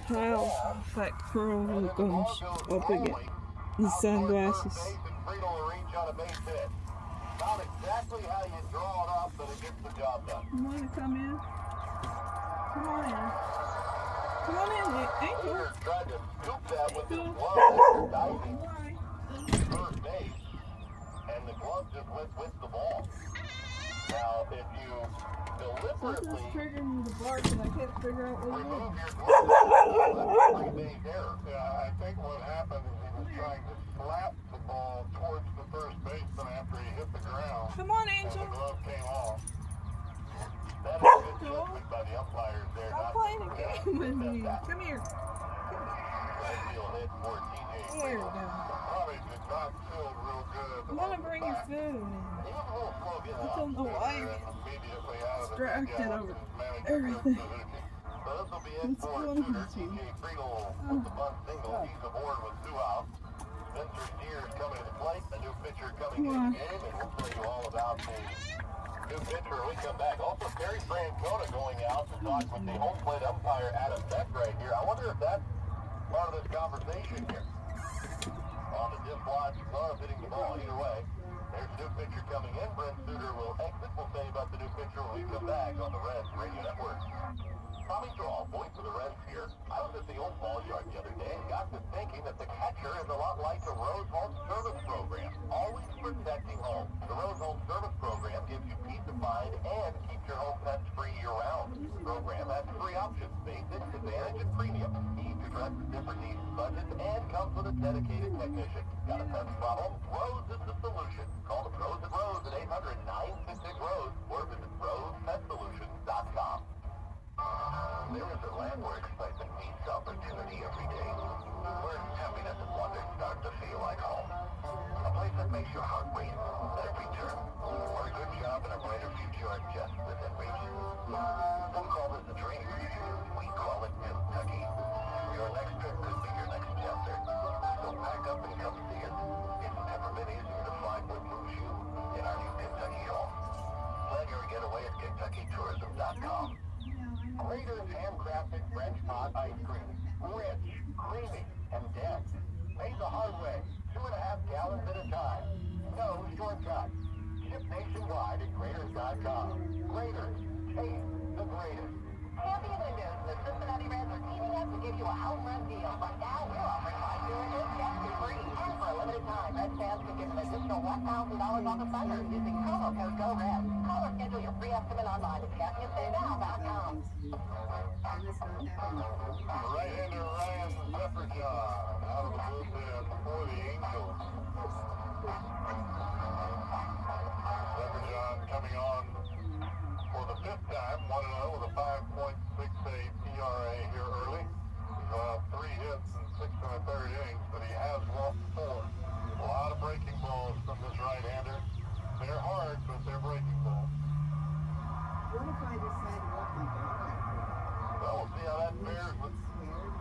pile of fat curl. Oh gosh, up again. The sunglasses. Not exactly how you draw it up, but it gets the job done. You want to come in? Come on in. Come on in, Angel. Tried to scoop that with his glove, diving first base, and the glove just went with the ball. Now, if you deliberately something's triggering me to bark, and I can't figure out what it remove is. your glove, that's a three-base error. Yeah, I think what happened is he was trying to slap the ball towards the first baseman after he hit the ground. Come on, Angel. And the glove came off. That is good judgment by the umpires there. Stop playing a game with me. Come here. There we go. Probably did not feel real good. I'm gonna bring your food in. I don't know why I'm distracted over everything. What's going on with you? He's aboard with 2 outs. Spencer Steers coming to the plate. A new pitcher coming in the game, and we'll tell you all about the new pitcher when we come back. Also, Terry Francona going out to talk with the home plate umpire Adam Beck right here. I wonder if that's part of this conversation here. On the dip watch, Love hitting the ball either way. There's a new pitcher coming in. Brent Suter will exit. We'll tell you about the new pitcher when we come back on the Reds Radio Network. Tommy Draw, voice of the Reds here. I was at the old ball yard the other day and got to thinking that the catcher is a lot like the Rose Home Service Program, always protecting home. The Rose Home Service Program gives you peace of mind and keeps your home pets free year-round. The program has 3 options: basic, advantage, and premium. Each addresses different needs and budgets and comes with a dedicated technician. Got a pet problem? Rose is the solution. Call the pros at Rose at 800-966-ROSE or visit rosepetsolutions.com. There is a landmark site that meets opportunity every day, where happiness and wonder start to feel like home. A place that makes your heart race at every turn, where a good job and a brighter future are just within reach. Some call this a dream. We call it Kentucky. Your next trip could be your next chapter. So pack up and come see us. It's never been easier to find what moves you in our new Kentucky home. Plan your getaway at KentuckyTourism.com. Grader's handcrafted French pot ice cream. Rich, creamy, and dense. Made the hard way. 2.5 gallons at a time. No shortcut. Shipped nationwide at Graders.com. Graders. Taste the greatest. Champion Windows and the Cincinnati Reds are teaming up to give you a home run deal. Right now, we're offering 5 new windows guaranteed free. And for a limited time, Reds fans can get an additional $1,000 off a Thunder using promo code GOREDS. Call or schedule your free estimate online at ChampionSayNow.com. Right-hander Ryan Pepperjohn out of the bullpen for the Angels. Pepperjohn coming on for the 5th time, 1-0 with a 5.68 ERA here early. He's allowed 3 hits in 6 1/3 innings, but he has walked 4. A lot of breaking balls from this right-hander. They're hard, but they're breaking balls. What if I decide to walk my dog? Well, we'll see how that fares with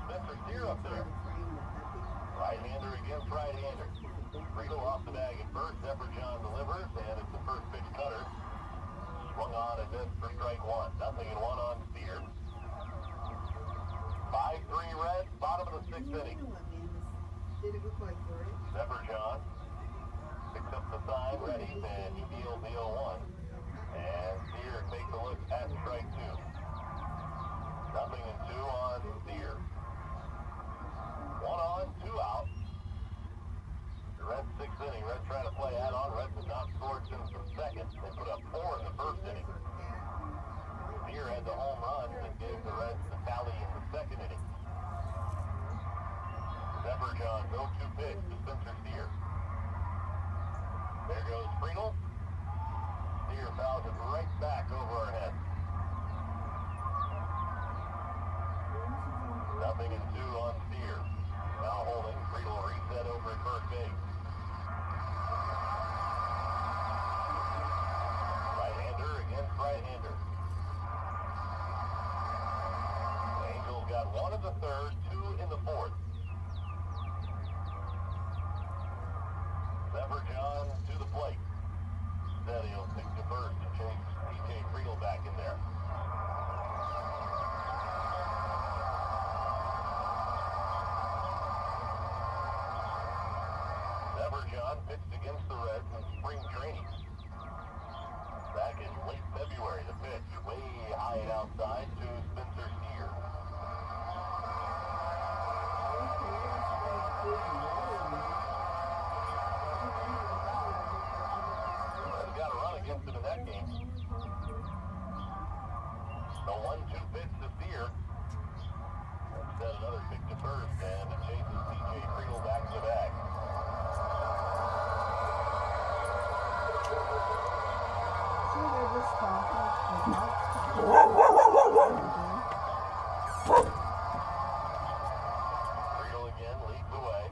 Spencer Steer up there. Right-hander against right-hander. Friedel off the bag at first. Pepperjohn delivers, and it's the first pitch cutter. Swung on and missed for strike 1. 0-1 on Steer. 5-3 Reds, bottom of the 6th inning. Did it look like Corey? Pepperjohn picks up the sign, ready, and he deals the 0-1. And Steer takes a look at strike 2. 0-2 on Steer. 1 on, 2 out. The Reds 6th inning. Reds trying to play add-on. Reds have not scored since the 2nd. They put up 4 in the 1st inning. Steer had the home run and gave the Reds the tally in the 2nd inning. Pepperjohn, 0-2 pitch to Spencer Steer. There goes Friedel. Steer fouls it right back over our head. 0-2 on Steer. Now holding. Friedel reset over at first base. Right-hander against right-hander. The Angels got 1 in the 3rd, 2 in the 4th. Pepperjohn to the plate. Then he'll stick to first and chase P.J. Friedel back in there. John pitched against the Reds in spring training. Back in late February, the pitch way high and outside to Spencer Steer. Reds got a run against him in that game. The 1-2 pitch to Steer. Set another kick to first, and it chases TJ Friedl back to back. See, they're just talking. Friedl again leads the way.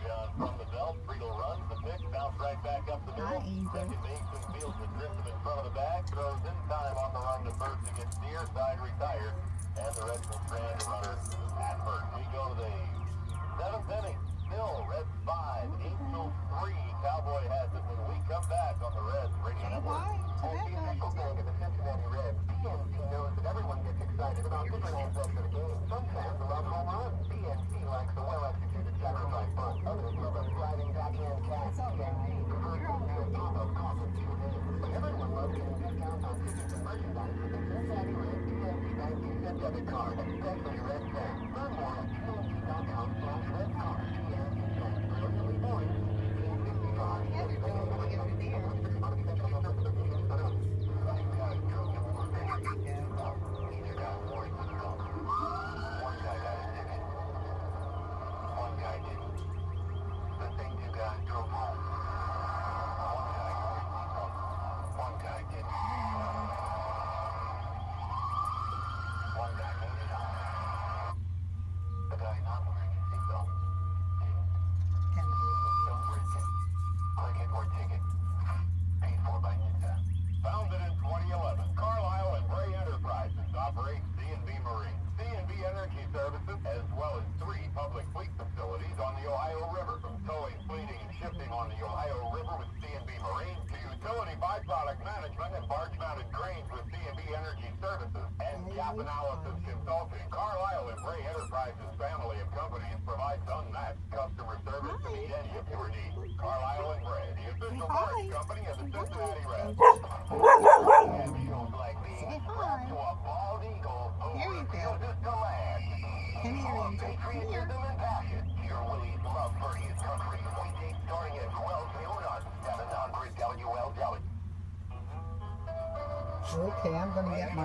John from the belt. Friedl runs the pitch, bounce right back up the middle. Second baseman fields it, drifts him in front of the bag, throws in time on the run to first to get Steer, side retired. And the Reds will strand a runner at first. We go to the 7th inning. Still, Reds 5, Angels 3. Cowboy has it when we come back on the Reds Radio Network. As the official bank of the Cincinnati Reds, PNC knows that everyone gets excited about different aspects of the game. Some fans love home runs. PNC likes the well-executed sacrifice bunt. Others love a sliding backhand catch. PNC prefers to do a pop-up coffin to a game. But everyone loves getting discounts on tickets and merchandise with the Cincinnati Reds PNC Bank Visa debit card, especially Red fans. Learn more at PNC.com/RedsCard. PNC Bank, brilliantly born in 1865. One guy got a ticket. One guy didn't. The same two guys drove home. One guy wore his seatbelt. One guy didn't. One guy made it home. The guy not wearing his seatbelt didn't. Don't risk it. Click it or ticket. Paid for by NHTSA. Founded in 2011, Carlisle and Bray Enterprises operate C&B Marine, C&B Energy Services, as well as 3 public fleet facilities on the Ohio River. From towing, fleeting, and shipping on the Ohio River with C&B Marine, to utility byproduct management and barge-mounted cranes with C&B Energy Services, and gap analysis consulting. Carlisle and Bray Enterprises family of companies provides unmatched customer service to meet any of your needs. Carlisle and Bray, the official parts company of the Cincinnati Reds. And shows like these, strapped to a bald eagle who refuses to land. Full of patriotism and passion. Hear Willie's love for his country. Weekdays starting at 12 noon on 700 WLW. Okay, I'm gonna get my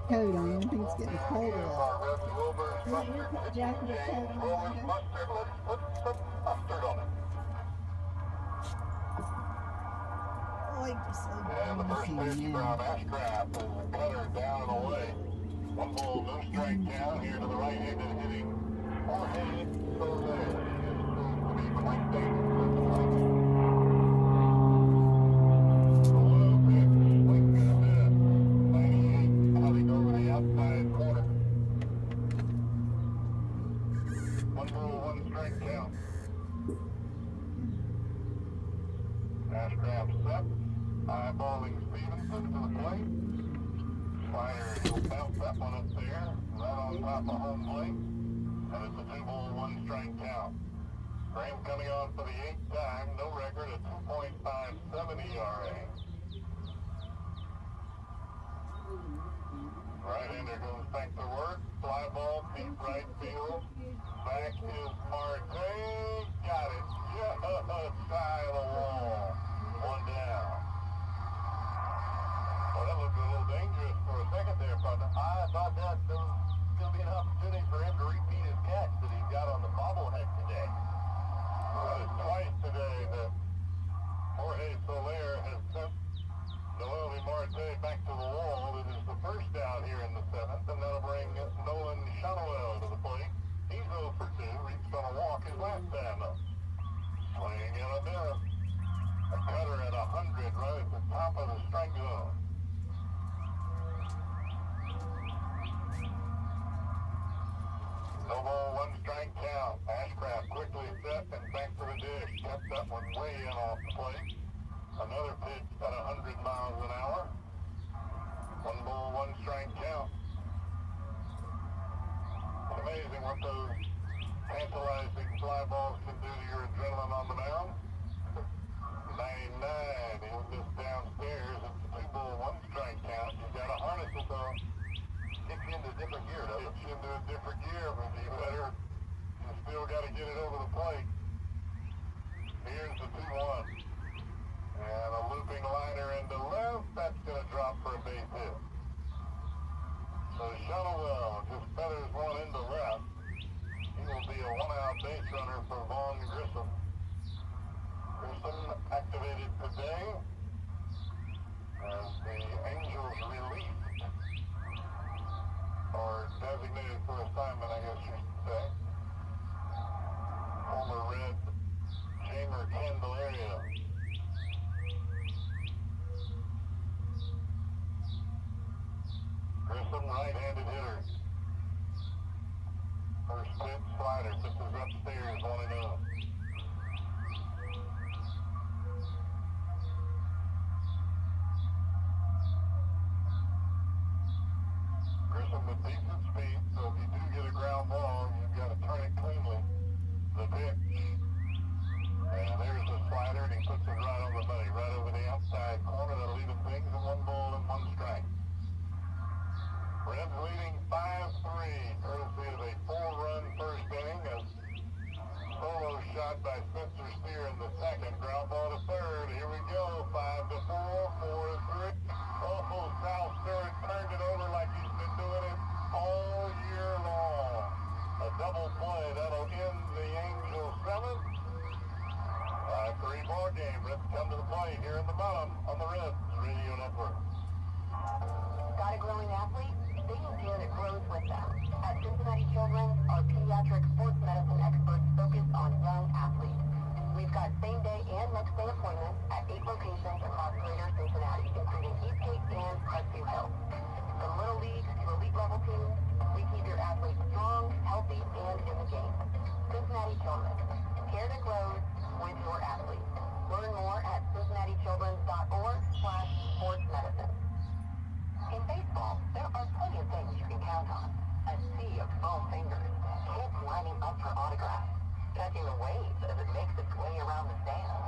coat on. Everything's getting colder out. Your jacket is heavy. And the first pitch from Ashcraft is a cutter down and away. One ball, no strike count here to the right-handed hitting Jorge Soler. He is proved to be quite dangerous. The low pitch, swing and a miss. 98, cutting over the outside corner. One ball, one strike count. Ashcraft set. Eyeballing Stevenson to the plate. Slider, he'll bounce that one up there, right on top of home plate. And it's a 2-ball, 1-strike count. Graham coming on for the 8th time, no record at 2.57 ERA. Right-hander goes back to work. Fly ball, deep right field. Back is Marte. Got it. Just shy of the wall. One down. Well, that looked a little dangerous for a second there, partner. I thought that there was going to be an opportunity for him to repeat his catch that he got on the bobblehead today. That is twice today that Jorge Soler has sent Noelvi Marte back to the wall. It is the first down here in the 7th, and that'll bring Nolan Schanuel to the plate. He's 0 for 2, reached on a walk his last time up. Swing and a miss. A cutter at 100 right at the top of the strike zone. No ball, 1-strike count. Ashcraft quickly set and back to the dish. Kept that one way in off the plate. Another pitch at 100 miles an hour. 1 ball, 1-strike count. It's amazing what those tantalizing fly balls can do to your adrenaline on the mound. 99, he'll just downstairs. It's a 2-ball, 1-strike count. You got to harness it though. Kick you into a different gear, though. Kick you into a different gear, but you better. You still got to get it over the plate. Here's the 2-1. And a looping liner into left. That's going to drop for a base hit. So Shuttlewell just feathers one into left. He will be a 1-out base runner for Vaughn Grissom. Grissom activated today as the Angels released, or designated for assignment, I guess you should say. Former Red Jamer Candelaria. Grissom, right-handed hitter. First pitch, slider, just as upstairs, 1-0. Grissom with decent speed, so if you do get a ground ball, you've got to turn it cleanly. The pitch. And there's the slider, and he puts it right on the money, right over the outside corner. That'll leave him things in 1 ball and 1 strike. Reds leading 5-3, courtesy of a 4-run first inning. A solo shot by Spencer Steer in the second. Ground ball to third. Here we go. 5-4, 4-3. Oh, Sal Stewart turned it over like he's been doing it all year long. A double play. That'll end the Angels' 7th. 5-3 ball game. Reds come to the plate here in the bottom on the Reds Radio Network. Got a growing athlete? They ensure it grows with them. At Cincinnati Children's, our pediatric sports medicine experts focus on young athletes. We've got same-day and next-day appointments at 8 locations across greater Cincinnati, including Eastgate and Crestview Hill. From Little League to elite level teams, we keep your athletes strong, healthy, and in the game. Cincinnati Children's. Care that grows with your athletes. Learn more at cincinnatichildren.org/sportsmedicine. In baseball, there are plenty of things you can count on. A sea of foam fingers, kids lining up for autographs, catching the waves as it makes its way around the stands.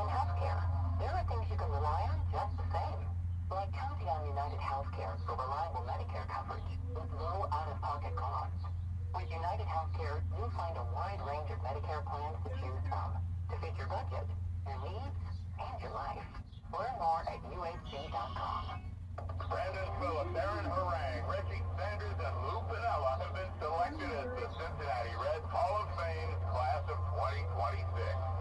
In healthcare, there are things you can rely on just the same. Like counting on United Healthcare for reliable Medicare coverage with low out-of-pocket costs. With United Healthcare, you'll find a wide range of Medicare plans to choose from to fit your budget, your needs, and your life. Learn more at UHC.com. Brandon Phillips, Aaron Harang, Reggie Sanders, and Lou Piniella have been selected as the Cincinnati Reds Hall of Fame class of 2026.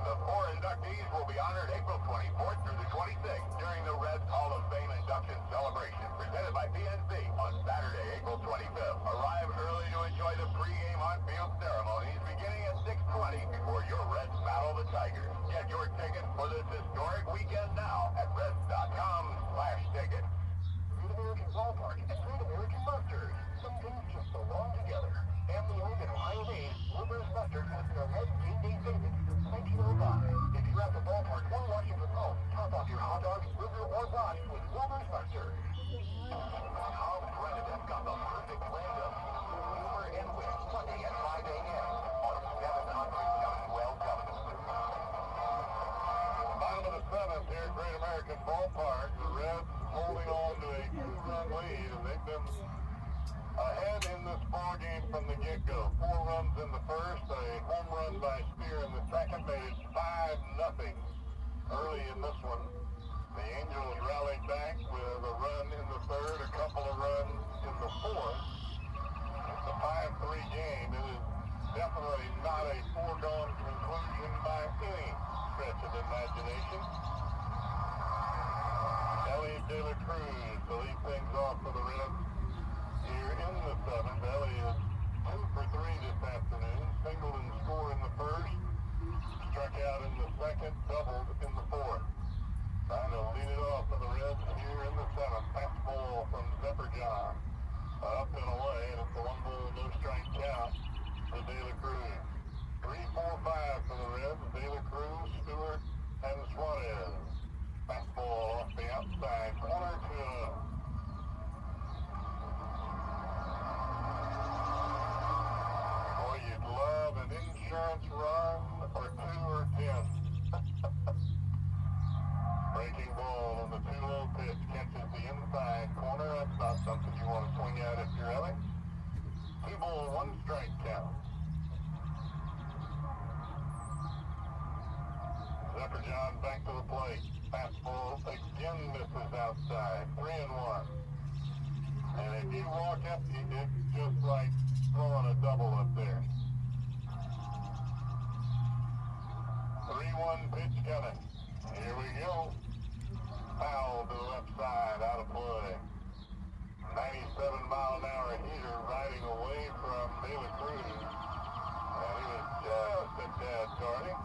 The 4 inductees will be honored April 24th through the 26th during the Reds Hall of Fame induction celebration presented by PNC on Saturday, April 25th. Arrive early to enjoy the pregame on-field ceremonies beginning at 6:20 before your Reds battle the Tigers. Get your tickets for this historic weekend now at Reds.com/tickets. Great American Ballpark and Great American Mustard. Some things just belong together. Family-owned and Ohio-made, Wilbur's Mustard has been a Reds game day favorite since 1905. If you're at the ballpark or watching from home, top off your hot dogs, burger, or brats with Wilbur's Mustard. Tom Brennan got the perfect blend of humor and wit. Sunday at 5 a.m. on 700 Youngwell Television. Bottom of the 7th here at Great American Ballpark. The Reds holding on to a 2-run lead, and they've been ahead in this ball game from the get-go. 4 runs in the first, a home run by Steer in the second, made it 5-0 early in this one. The Angels rallied back with a run in the third, a couple of runs in the fourth. It's a 5-3 game. It is definitely not a foregone conclusion by any stretch of imagination. Elliot De La Cruz to lead things off for the Reds here in the 7th. Elliot 2 for 3 this afternoon. Singled and scored in the first. Struck out in the second. Doubled in the fourth. Trying to lead it off for the Reds here in the 7th. Fastball from Zephyr John. Up and away, and it's a 1-ball, no-strike count for De La Cruz. 3-4-5 for the Reds. De La Cruz, Stewart, and Suarez. Fastball off the outside corner to boy, you'd love 2-0 pitch. Catches the inside corner. That's not something you want to swing at if you're Ellie. 2 ball, 1 strike count. Zephyr John back to the plate. Fastball again misses outside. 3-1. And if you walk up, it's just like throwing a double up there. 3-1 pitch coming. Here we go. Foul to the left side, out of play. 97-mile-an-hour heater riding away from David Cruz. And he was just a tad tardy.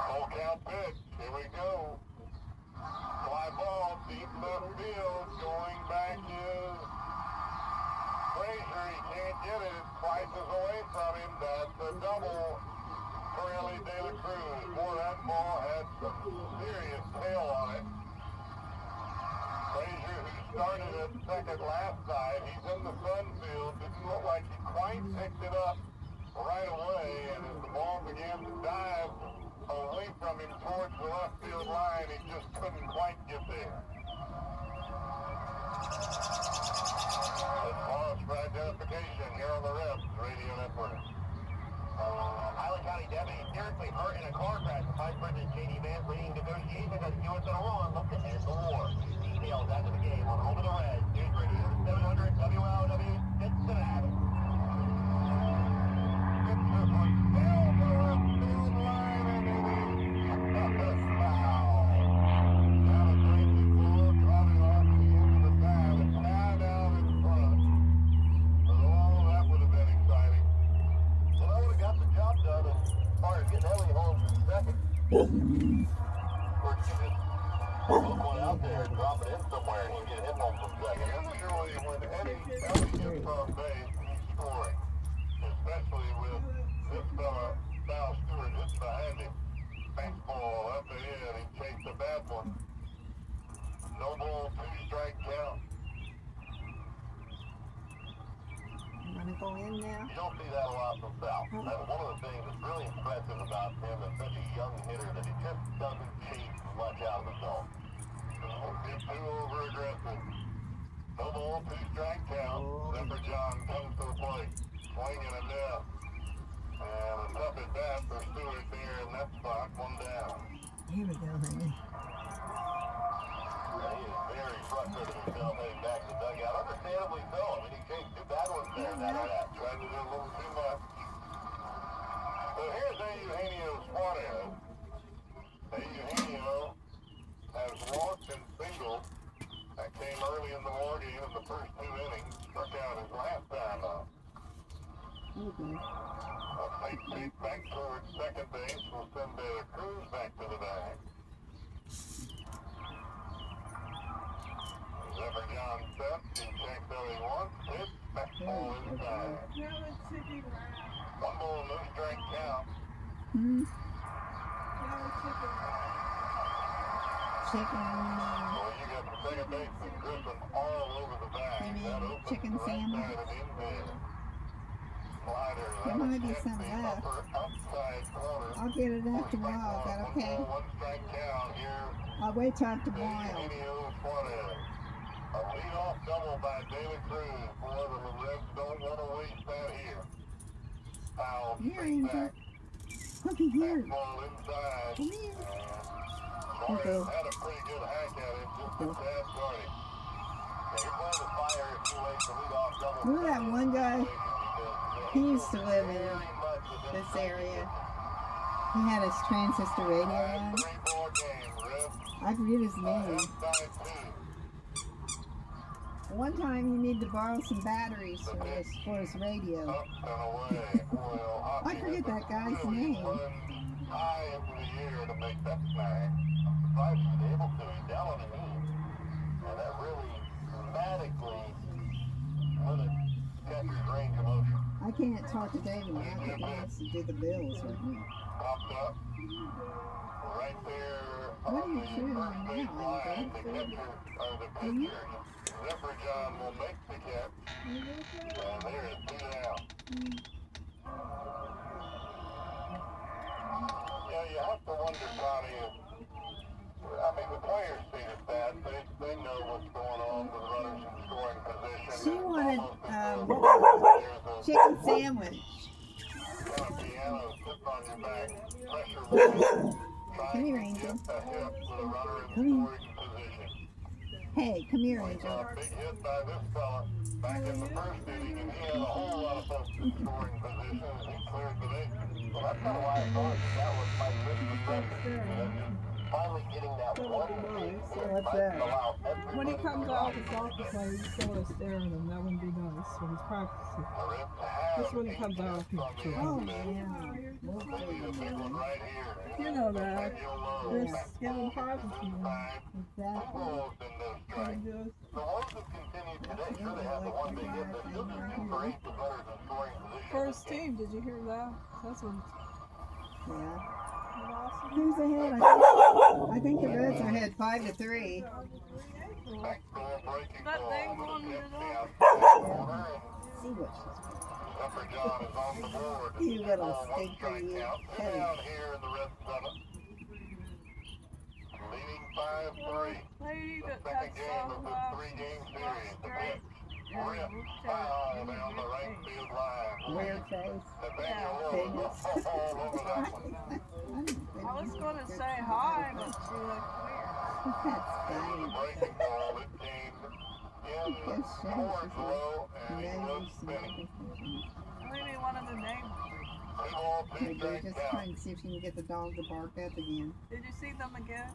Full count pitch. Here we go. Fly ball, deep left field. Going back is Frazier. He can't get it. Slices away from him. That's a double for Ellie De La Cruz. Boy, that ball had some serious tail on it. Frazier, who started at second last night, he's in the sun field. Didn't look like he quite picked it up right away. And as the ball began to dive away from him towards the left field line, he just couldn't quite get there. Let's pause for identification here on the Rebs Radio Network. Highland County deputy seriously hurt in a car crash. The Vice President J.D. Vance leading negotiations as the U.S. Iran look to end the war. Details after the game on Home of the Reds News Radio 700 WLW Cincinnati. Gets this one down the left field line and it is foul. Now the Tracy Ford driving off the end of the bat. It's now down in front. Oh, that would have been exciting. Well, I would have got the job done as far as getting Ellie home from second. Or you just look one out there and drop it in somewhere and you get him home from second. Usually when Ellie gets on base, he's scoring. Especially with this fella, Sal Stewart, just behind him. Baseball up ahead, he chased a bad one. No ball, 2 strike count. Want to go in now? You don't see that a lot from Sal. That's one of the things that's really impressive about him as such a young hitter, that he just doesn't chase much out of the zone. Don't get too over aggressive. No ball, 2 strike count. Zephyr John comes to the plate. Swinging a miss. And a tough at bat for Stewart there in that spot. 1 down. Here we go, honey. He is very frustrated with himself heading back to the dugout. Understandably so. I mean, he chased 2 bad ones there in that at. Tried to do a little too much. So here's Eugenio Suarez. Eugenio has walked and singled. That came early in the ball game in the first 2 innings. Struck out his last time up. Okay. A fake feet back towards second base will send De La Cruz back to the bag. Zephyr John set. He checks out he wants. Hit. Fastball inside. Now it's ticking round. 1 ball, no strike count. Hmm. Now it's ticking round. Chicken. Well, you got the second baseman Griffin all over the bag. You mean That opens chicken the right sandwich? side of the infield. Slider. There might be some the left. upper outside corner. I'll get it after a while. Is that okay? 1 ball, 1 strike count here. I'll wait till after a while. Eugenio Suarez. A leadoff double by De La Cruz. Boy, the Reds don't want to waste that here. Foul Here, straight Angel. back. Looky here. Fastball inside. Come here. Suarez Okay. had a pretty good hack at it, just a tad tardy. Yeah, you're playing with fire if you waste the leadoff double. Remember that one guy? He used to live in Very much within this striking area. distance. He had his transistor radio on. 3-ball game, Reds. I forget his name. Outside 2. One time he needed to borrow some batteries for his radio. Up and away. Well, I forget that guy's really name. run high into the air to make that snag. I'm surprised he was able to. He's down on the knee. And that really dramatically limits catcher's range of motion. I can't talk to David now because he wants to do the bills with me. Popped up. Right there What are on you the shooting first on base now, line. Angel? The catcher, or the pitcher, Zephyr John will make the catch. And there is 2 down. you have to wonder, Connie, I mean, the players see the stats. They know what's going on with runners in scoring position. She wanted There's a chicken sandwich. kind of piano sitting on your back, pressure running, Come here, trying to Angel. get a hit with a runner in Come here. scoring position. Hey, come here, Angel. A big hit by this fella back in the first inning, and he had a whole lot of folks in scoring position as he cleared the base. So that's kind of why I thought that was my Christmas present. Finally getting that one big hit What's might that? allow everybody When he comes to out of the soccer play, you still want to stare at him. That wouldn't be nice when he's practicing. That's when he comes out. Too. Oh, yeah. We'll This is a big one right here. You know that. You'll know. They're getting positive. Exactly. Involved in those strikes. The ones that continue today, sure they have the one big hit, but still just 2 for 8 with runners in scoring position. First team, did you hear that? That's what Yeah. awesome. Who's ahead? I think the Reds are ahead 5-3. Back door breaking That ball thing with a going dip in down Yeah. corner, See what she's Pepper John is on the board. You little One stinker, strike you. count. Two Hey. down here in the red seventh. Leading 5-3. Lady The that second cuts game of off this 3-game series. The pitch. Rip foul down the right field line. weird face. Nathaniel Famous. Wolf all over that one. I was going to say hi, but she looked weird. That's Here's funny. the breaking ball. It came in Yes, towards low, and he was Maybe spinning. Maybe one of the names. 2 ball, 2 Maybe strike just count. trying to see if she can get the dog to bark up again. Did you see them again?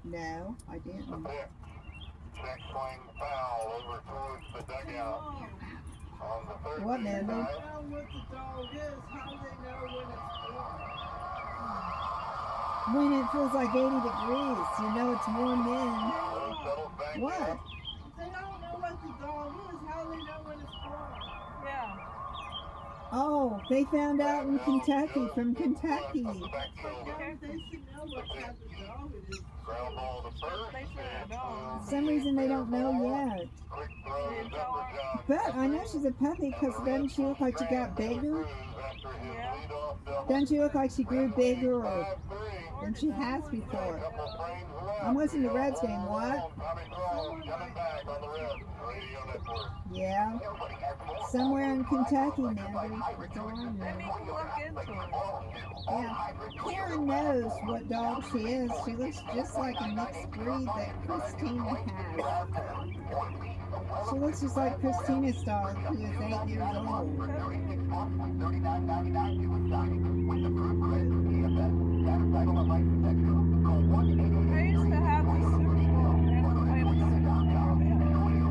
No, I The didn't. pitch. Check swing foul over towards the dugout. On the third What, base Mandy? side. What the dog is, how do they know when it's When it feels like 80 degrees, you know it's warm then. Ball settles back What? down. They don't know what the dog is, how do they know when it's born? Yeah. Oh, they found out in Kentucky, from Kentucky. Of the back shoulder. They should know what type of dog it is. Ground ball to first. They should and know. For some reason they don't know yet. Quick throw to Pepper John. But I know she's a puppy because doesn't she look like she got bigger? Doesn't she look like she grew bigger or than she has before? I'm listening to Reds game, what? Yeah. Somewhere in Kentucky, Mandy. That's all I They know. need to look into it. Yeah. Karen knows what dog she is. She looks just like a mixed breed that Christina has. She looks just like Christina's dog, who is 8 years old. They used to have the Super Bowl. They haven't played the Super Bowl yet.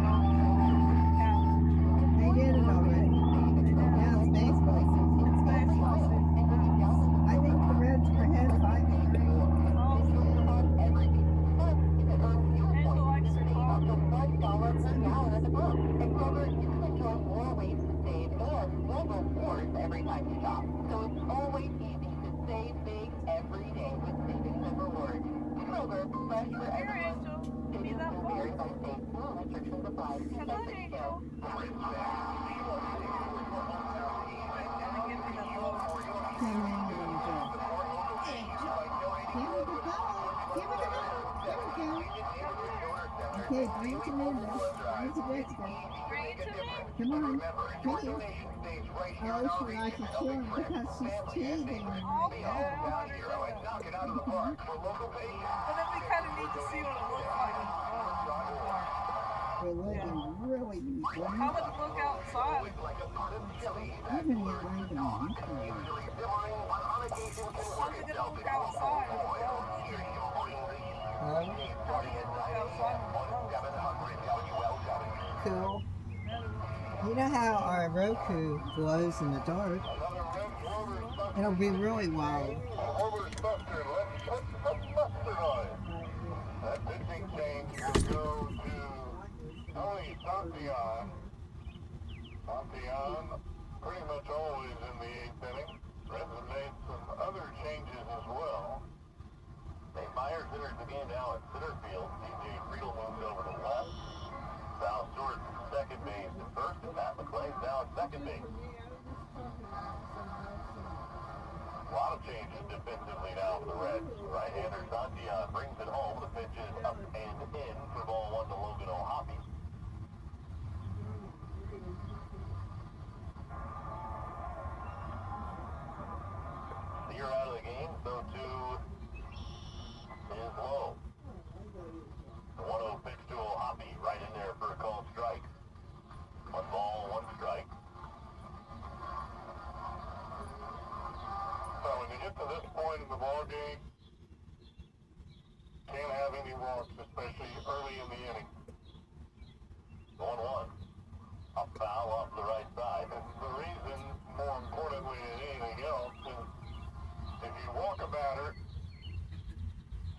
They did it already. Now it's baseball season. It's baseball season. I think the Reds are ahead 5-3. Angel likes her dog. Every time you shop. So it's always easy to save big every day with savings and rewards. Kroger, fresh for Here, everyone. Angel. Give me that Vary ball. by state. Restrictions apply. Come on, Angel. Gotta give me that ball. Come on, Angel. Give her the ball. Give her the ball. There we go. Okay, bring it to Linda. Bring it to Jessica. Bring it to me. Come on. Come here. Oh, she likes to chew because she's teething. Oh, yeah. I want her to do it. But then we kind of need to see what it looks like in the phone. They're looking really neat. How would it look outside? I'm gonna get right on this one. How's it gonna look outside? in the phone? How's it gonna look outside in the phone? Cool. You know how our Roku glows in the dark? It'll be really wild. That pitching change will go to Tony Santillan. Santillan pretty much always in the 8th inning. Reds have made some other changes as well. Nate Myers enters the game now at center field. DJ Friedel moves over to left. Sal Stewart second base to first, and Matt McClain now at second base. A lot of changes defensively now for the Reds. Right-hander Santiago brings it home. The pitch is up and in for ball one to Logan O'Hoppe. You're out of the game, so too is low. The 1-0 pitch to O'Hoppe, right in there for a called strike. 1 ball, 1 strike. So when you get to this point in the ball game, can't have any walks, especially early in the inning. 1-1. Up foul off the right side. And the reason, more importantly than anything else, is if you walk a batter,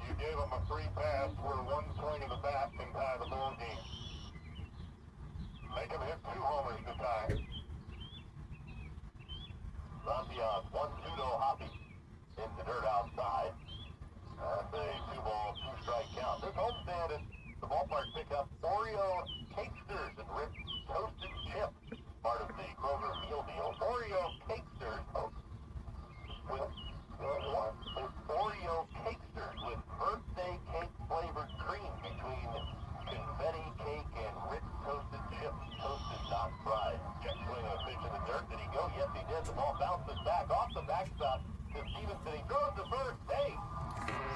you gave him a free pass where one swing of the bat can tie the ball game. Make him hit 2 homers to tie. Santiago, 1-2 to O'Hoppe. In the dirt outside. That's a 2-ball, 2-strike count. This homestand at the ballpark pick up Oreo Cakesters and Ripped Toasted Chip. Part of the Kroger meal deal. Oreo Cakesters with Oreo Cakesters with birthday cake flavored cream between confetti cake and Ripped Toasted Chip. Toasted, not fried. Check swing of a pitch in the dirt. Did he go? Yes, he did. The ball bounces back off the backstop to Stevenson. He throws to first base.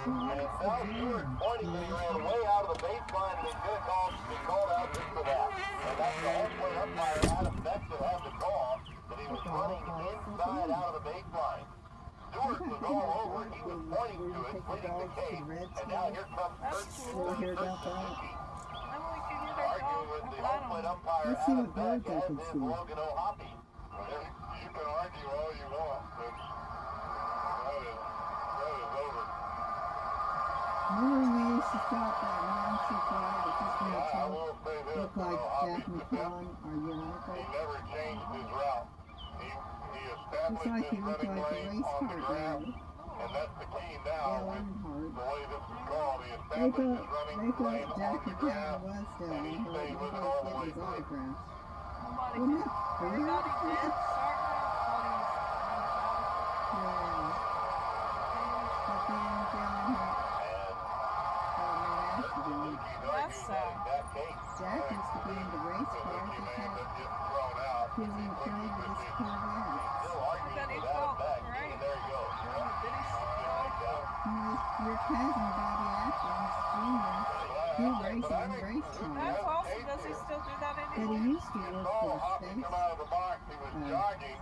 And it's now Stewart pointing that he ran way out of the baseline and he's going to be called out just for that. And that's the home plate umpire, Adam Beckett, had the call that he was running inside out of the baseline. Stewart was all over. He was pointing to it, pleading the case. And now here comes We'll hear about that. Emily, can you hear arguing with the home plate umpire, Let's see Adam what Bird Beckett, can as is see. Logan O'Hoppe. You can argue all you want, but that is over. Remember when we used to stop that Nancy guy that just made I it will say this, look like O'Hoppe Jack defense, McClellan or he Yolanda? never changed his route. He It's established like his he looked running like a lane race on the car ground, guy. and that's the key now Dale with Earnhardt. the way this is called. He They established thought, his running they thought lane Jack on the McClellan ground, was Dale and he Earnhardt stayed with it because all the of way his through. autographs. Nobody Wasn't did. that weird? Everybody did start with Yeah. But then Dale Earnhardt That's sad. Jack used to be in the race car. He had his own trade with his Corvette. But he felt great. Did he still? Your cousin Bobby Atkins Jr. He races in race cars. That's awesome. Does he still do that But he anymore? used to work for the Come space out of the box, he was jogging.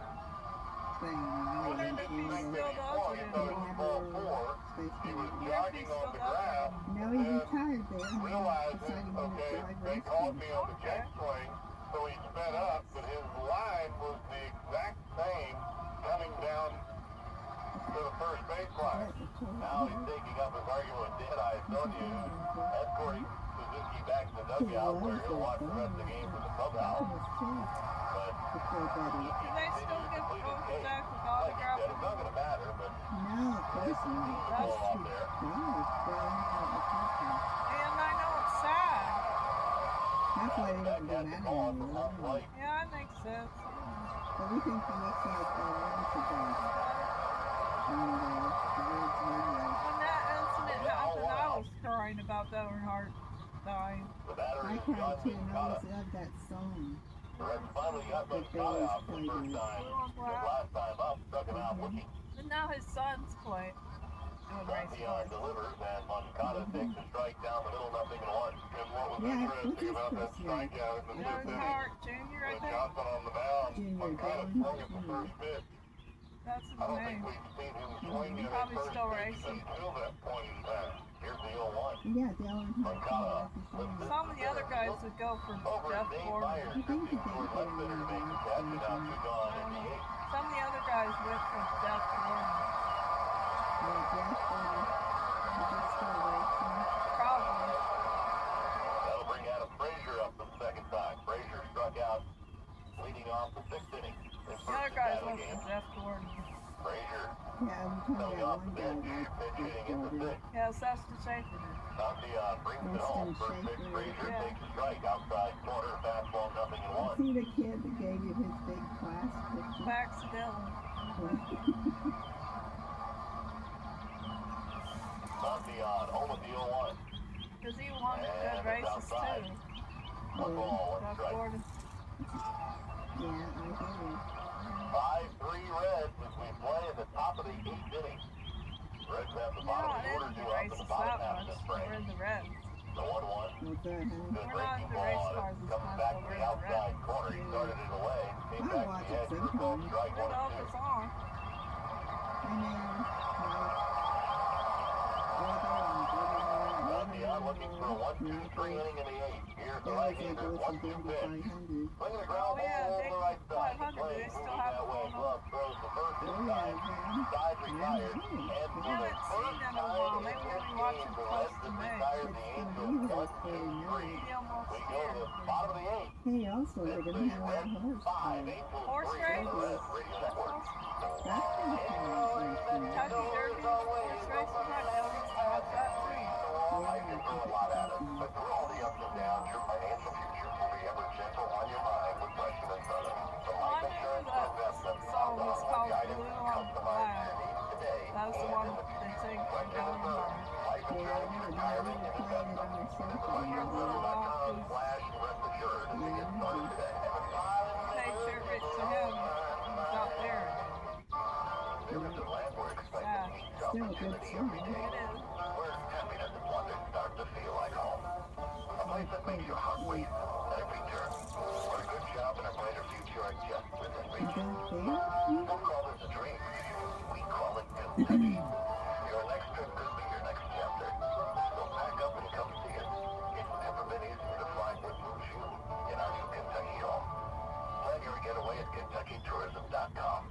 thing. I wonder if he still does it anymore. He was jogging on the grass. Now he retired there. He Realizing, decided he wanted to okay, drive they race called cars. me on the check swing, so he sped up, but his line was the exact same coming down to the first baseline. Now he's taking up his argument with Dan Iasonia, escorting Suzuki back to the dugout where he'll watch the rest of the game from the clubhouse. But Before Buddy. Do they still get both Jack with like you autographs? said, it's not going to matter, but No, of course not. That's ball out there. And I know it's sad. That's why they don't do Got that the ball at the anymore. left plate. Yeah, it makes sense. But we think he looks like Nancy does. And the words radio. When that incident happened, I was crying about the Earnhardt dying. The batter I is cried John too, and I Moncada. always loved that song. The Reds finally got Moncada out for the first time. His last time up, struck him out looking. But now his son's play doing race Santiago cars. delivers, and Moncada takes a strike down the middle, 0-1. And what was Yeah, interesting look at about that Chris strikeout in the fifth inning, Earnhardt Jr., I with think. Johnson on the mound, Junior Moncada Gordon. swung at the first pitch. That's his I don't name. think we've seen him swing at a Probably first still pitch racing. until that point in time. Here's the 0-1. Yeah, Dale Earnhardt. Moncada That's his lifts name. Some of the other guys would go for over Jeff Dave Gordon. Myers. I think he did Toward get left center to make the catch, and now two gone in the eighth. Some of the other guys went for Jeff Gordon. Yeah, Jeff Gordon. He just still racing. Probably. That'll bring Adam Frazier up for the second time. Frazier struck out leading off the 6th inning. His The other first guys at-bat of went the for game. Jeff Gordon. Frazier Yeah, I'm talking coming about off the one guy bench, like pitch hitting Jeff in the Gordon. 6th. Yeah, Sesta Schaefer did. Santiago brings it home. First pitch, Frazier Yeah. takes a strike outside corner, fastball 0-1. See the kid that gave you his big class picture? Max Dillon. Yeah. Monteon, home of the 0-1. Because he won good races too. One ball, one South strike. Florida. Yeah, I hear you. 5-3 Reds as we play in the top of the 8th inning. Reds have the You bottom know, of the I order didn't due up in race the that bottom half of much. this We're frame. in the Reds. The 1-1. What's that, honey? Good We're not breaking in the ball race on cars it. as Comes much, back but to we're the in the outside Reds. corner. He started it away. Came I back to watch the it edge. Result sometimes. strike I don't know if 1-2. it's on. I know. Monteon looking for a 1-2-3 inning in the 8th. Here's the That was like right-hander. listen to 1-2 the pitch. 500. Swinging a ground Oh, yeah, ball over they- the right side. 500, Play they still moving have that it way. going on. Glove throws the first Oh, inside. yeah, man. Side retired. Yeah. And I for the haven't first seen them in a time while. in Maybe this we'll be watching game, the close Reds to have May. retired the It's Angels gonna be there for 1-2-3. He almost We go to the scared. bottom of the 8th. Hey, also, they're It's gonna the have that Reds horse 5, thing. Angels Horse 3 race? on the Reds Radio That's Network. awesome. That's gonna come out very soon. Kentucky Derby, horse race, we might be able to watch that too. I can throw a lot at it, but through all the ups and downs, your financial future will be ever gentle on your mind with Gresham and Brothers. From Well, life I knew insurance to that investment, song was called guidance Blue to on customize Black. your needs today That was the and one in the they future. sing for Gresham Johnny and Brothers, Martin. life Yeah, insurance, I retirement, never and played it investment. on her cell We're phone. a little off Gresham.com because slash rest assured as they get started today. paid tribute to him. He's not there. Citizens Landlord expects Sad. to meet Still a good opportunity song. every day. It is. Where happiness and wonder start to feel like home. A place that makes your heart race at every turn. Where a good job and a brighter future are just within You reach. don't care? Don't call this a dream. We call it Kentucky. Your next trip could be your next chapter. So pack up and come see us. It's never been easier to find what moves you in our new Kentucky home. Plan your getaway at KentuckyTourism.com.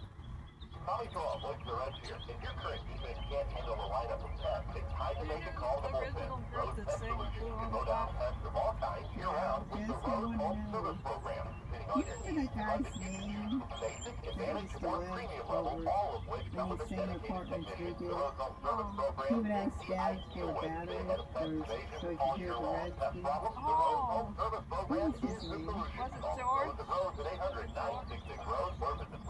Tommy Draw, voice of the Reds here. If your current defense can't handle the lineup of pests, it's time to make a call to the bullpen. Original group Rose that Pest sang Solutions Blue can on go the down Black. pests of all kinds year-round with the Yes, I Rose wanna Home know. Service Program. Sitting You on your remember knees, that rugged guy's units, name? basic, That advantage, used to or work premium level, over all of which come with a in the same dedicated apartments we technician. did. The Rose Home Service Program He would is ask the Dad ideal for a way to battery stay ahead of pest or invasion so he all could hear year the long. Reds Pest beat. problems, the Rose Home Oh. Service What Program was his is the name? solution. Was it Call George? Rose at Rose at 800-966-ROSE or visit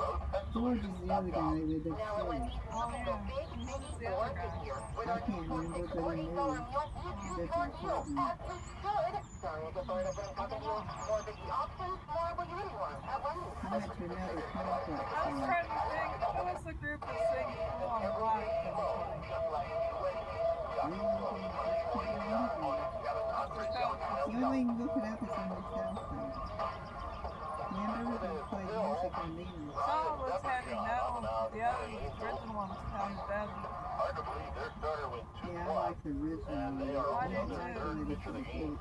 George is the other guy with the Now, when tree. these Oh, looking yeah. go big, Who's Mickey's the other Board guy? is here with I our can't new remember, but he $48 moved. month YouTube Different short deal, apartment. as we should. Sorry, the board of company, more biggie options, more what you really want at one. I went to another complex. I was trying to think, who was the group that sang Blue on Black that we played? The only way you can look it up is on your cell phone. Remember, we played music on these. Some was heavy metal, the other original one was kind of deadly. Hard to believe their starter went 2+. Yeah, I like the original And they one. are I also didn't the like third the pitch of the game.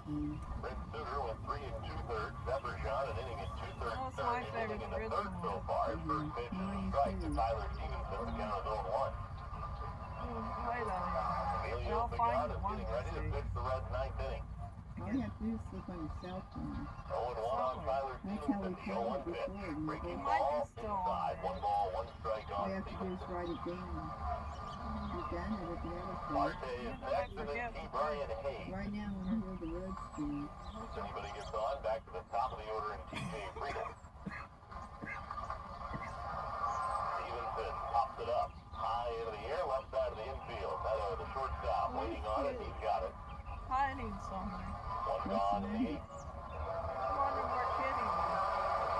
Brent Suter went 3 2/3. Zephyr an inning and 2/3. That was third, my an favorite inning and a original third so one. far. First pitch is a strike to Tyler Stevenson. The count is 0-1. Who play that? Emilio I'll find Pagan the is one getting to ready to see. pitch the Reds' ninth inning. All you have to do is look on your cell phone. 0-1 on Tyler That's how we Stevenson. The played 0-1 it pitch. before. You Breaking go- Might be ball still on inside. there. 1 ball, 1 strike All on you have to do Stevenson. is write it down. You've done it if you ever play. Marte is Yeah, but I next and then forget. T. Brian Hayes. Right now, when you hear the Reds game, If anybody gets on, back to the top of the order in TJ Freedom. Stevenson pops it up. High into the air, left side of the infield. Meadow, the shortstop, waiting on it. He's got it. I need something. 1 gone in the 8th. I'm wondering where Kitty was.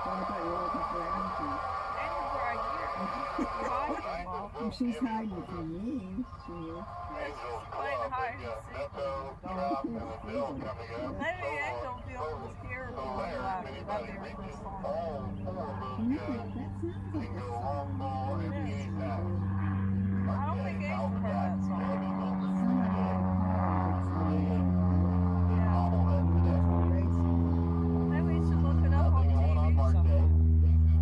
what about you looking for Angie? Andy's right here. He's hiding, Mom. Well, she's hiding from me. She is. Angels Playing Club, hide they and got seek Neto, with the Trump, dog. and the Bill coming up. Maybe Angel Field was here So for there, Black. if That'd anybody be her reaches first song. all 4 of those No, guys, that sounds like can a go song. long ball and It the is. 8th out. I don't think Angel heard that song. Somebody had a car that's Yeah. Bobblehead today. racing. Maybe we should look it up on Nothing on TV Marte. sometime.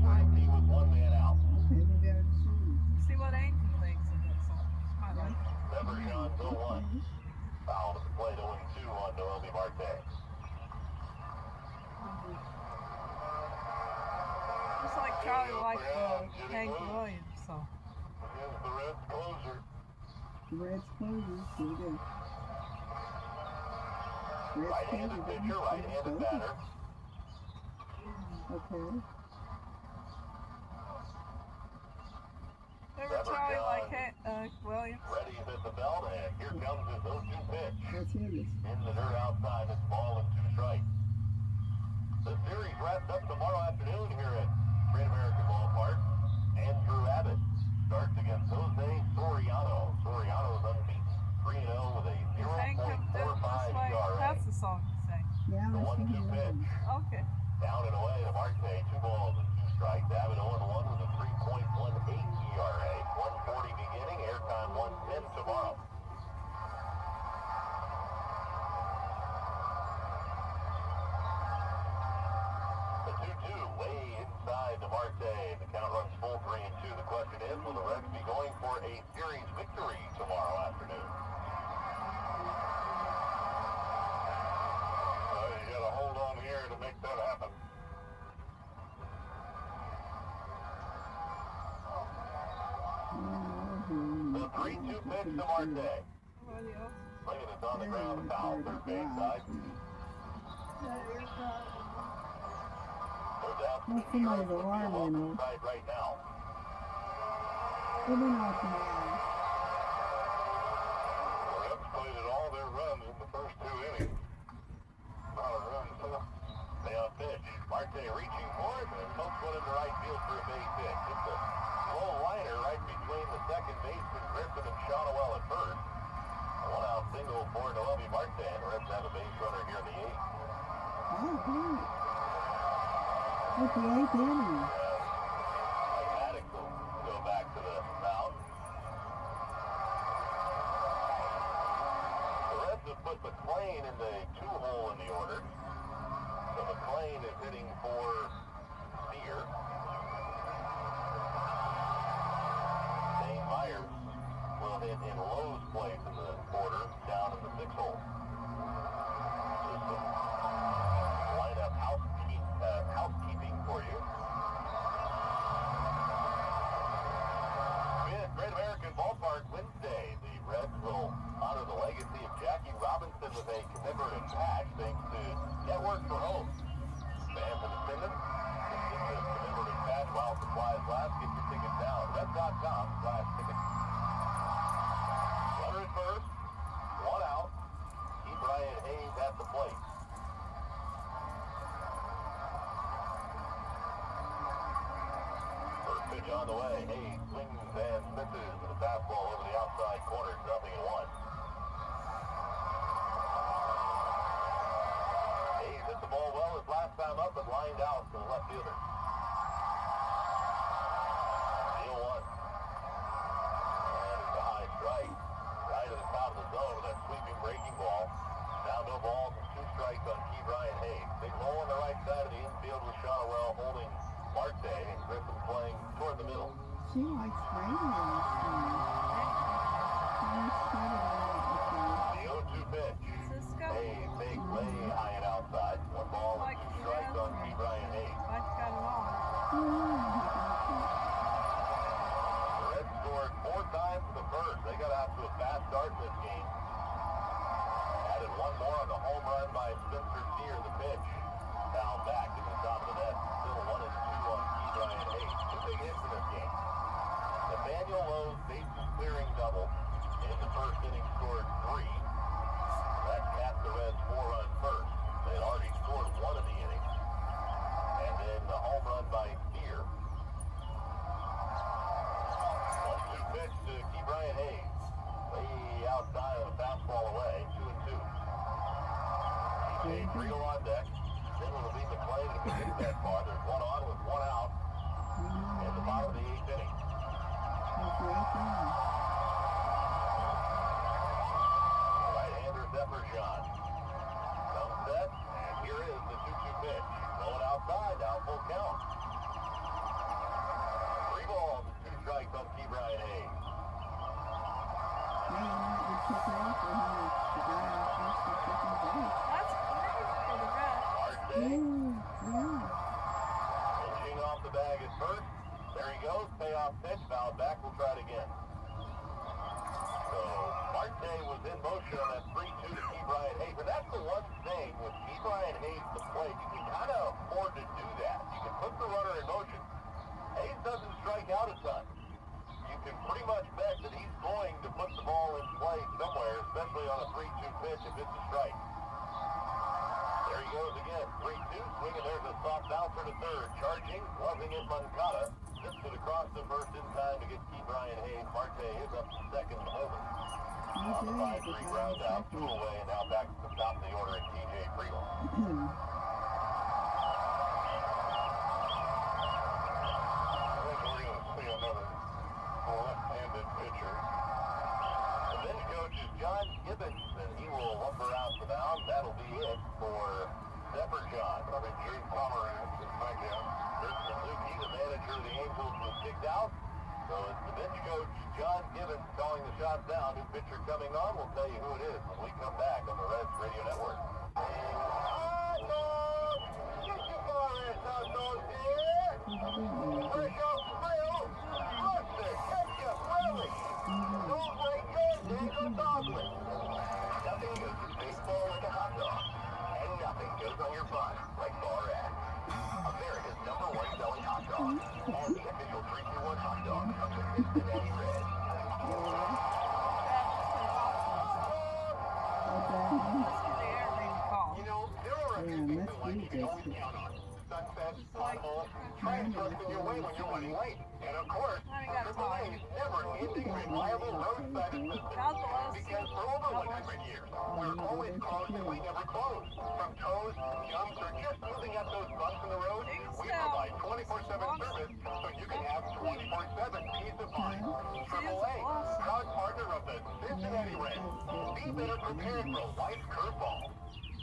8-2 with 1 man out. Okay, we got to see. See what Angel thinks of that song. I like it. Zephyr 0-1. Foul at the plate 0-2 on Noelvi Marte. Just like Charlie liked Hank Williams, so. Here's the Reds closer. The Reds closes. Here we go. Reds Right-handed closes. pitcher, right-handed batter. Okay. Remember Charlie liked Williams. Ready to hit the belt, and here comes his 0-2 pitch. Let's hear this. In the dirt outside, it's ball and 2 strikes. The series wraps up tomorrow afternoon here at Great American Ballpark. Andrew Abbott starts against Jose Soriano. Soriano's unbeaten, 3-0 with a Hang him this 0.45 way. ERA. That's the song you sang. Yeah, The let's 1-2 hear pitch. it. Okay. Down and away to Marte, 2 balls and 2 strikes. Abbott 0-1 with a 3.18 ERA. 140 beginning, airtime 110 tomorrow. The 2-2 way inside to Marte. The count runs full 3-2. The question is, will the Reds be going for a series victory tomorrow afternoon? You got to hold on here to make that happen. The 3-2 pitch to Marte. Radio. Swinging is on the ground, foul, third base side. Goes out to the somebody's short, alarm looking went off off. the side right now. It went off now. The Reds played all their runs in the first 2 innings. Not a run, so Payoff pitch. Marte reaching for it, and pokes one into right field for a base hit. Just a slow liner right between the second baseman, Griffin, and Shotwell at first. A 1-out single for Noelvi Marte, and the Reds have a base runner here in the 8th. Oh, great. With the 8th inning. Maddox will go back to the mound. The Reds have put McClain in the 2-hole in the order. So McClain is hitting for Steer. Dane Myers will hit in Lowe's place in the order, down in the 6-hole. Just some lineup housekeeping for you. At Great American Ballpark Wednesday, the Reds will honor the legacy of Jackie Robinson with a commemorative patch thanks to Network for Home. Fans in attendance can get the commemorative patch while supplies last. Get your tickets now at Reds.com/tickets. Runner at first, 1 out. Keep Brian Hayes at the plate. First pitch on the way. Hayes swings and misses with a fastball over the outside corner. 0-1. Hayes hit the ball well his last time up, but lined out to the left fielder. Deal 1. And it's a high strike. Right at the top of the zone with that sweeping breaking ball. Now no balls and 2 strikes on Key Brian Hayes. Big hole on the right side of the infield with Shotwell holding Marte and Griffin playing toward the middle. She likes radio this time. The 0-2 pitch. Cisco. Hayes takes way high and outside. 1 ball and 2 strikes on Key Brian Hayes. Mike got it on. The Reds scored 4 times in the first. They got out to a fast start in this game. Added 1 more on the home run by Spencer Steer, the pitch. Foul back to the top of the net. Still 1-2 on Key Brian Hayes. 2 big hits in this game. Nathaniel Lowe's bases clearing double in the first inning scored 3. That capped the Reds' 4-run first. They had already scored 1 in the inning. And then the home run by Steer. 1-2 pitch to Key Brian Hayes. Way outside of the fastball away. 2-2. TJ Friel on deck. Then will be McClain if he gets that far. There's 1 on with 1 out in the bottom of the 8th inning. Right-hander Zephyr-John. Comes set, and here is the 2-2 pitch. Going outside, down full count. 3 balls and 2 strikes on Key Brian Hayes. That's great for the Reds. Marte pitching off the bag at first. There he goes. Payoff pitch. Fouled back. We'll try it again. So Marte was in motion on that 3-2 to Key Brian Hayes. And that's the one thing with Key Brian Hayes to play. You can kind of afford to do that. You can put the runner in motion. Hayes doesn't strike out a ton. You can pretty much bet that he's going to put the ball in play somewhere, especially on a 3-2 pitch if it's a strike. There he goes again. 3-2, swinging. There's a soft bouncer to third. Charging, loving it, Moncada. Zips it across the first in time to get Key Brian Hayes. Marte is up to second and over. On the 5-3 ground out, two away, and now back to the top of the order at TJ Friedel. I think we're going to see another left-handed pitcher. The bench coach is John Gibbons, and he will lumber out the mound. That'll be it for Zephyr John. I think Drew Pomeranz is back down. Chris Suzuki, the manager of the Angels, was kicked out. So it's the bench coach, John Gibbons, calling the shots down. New pitcher coming on. We'll tell you who it is when we come back on the Reds Radio Network. Hot dog! Get your Forest hot dogs here! Fresh off the grill! Mustard, ketchup, relish! Don't wait good, there's a doglet! Nothing goes to baseball like a hot dog. And nothing goes on your bun like Bar X. America's #1 selling hot dog. And the official 3-2-1 hot dog from the Cincinnati Reds. You know, there are a few things in life you can always count on. Sunsets, potholes, transfers in your way when you're running late. And of course, AAA's never-ending reliable roadside assistance. Because for over 100 years, we're always closed and we never close. From tows, jumps, or just moving up those bumps in the road, we provide 24/7 service so you can have 24/7 peace of mind. AAA, proud partner of the Cincinnati Reds. Be better prepared for life's curveball.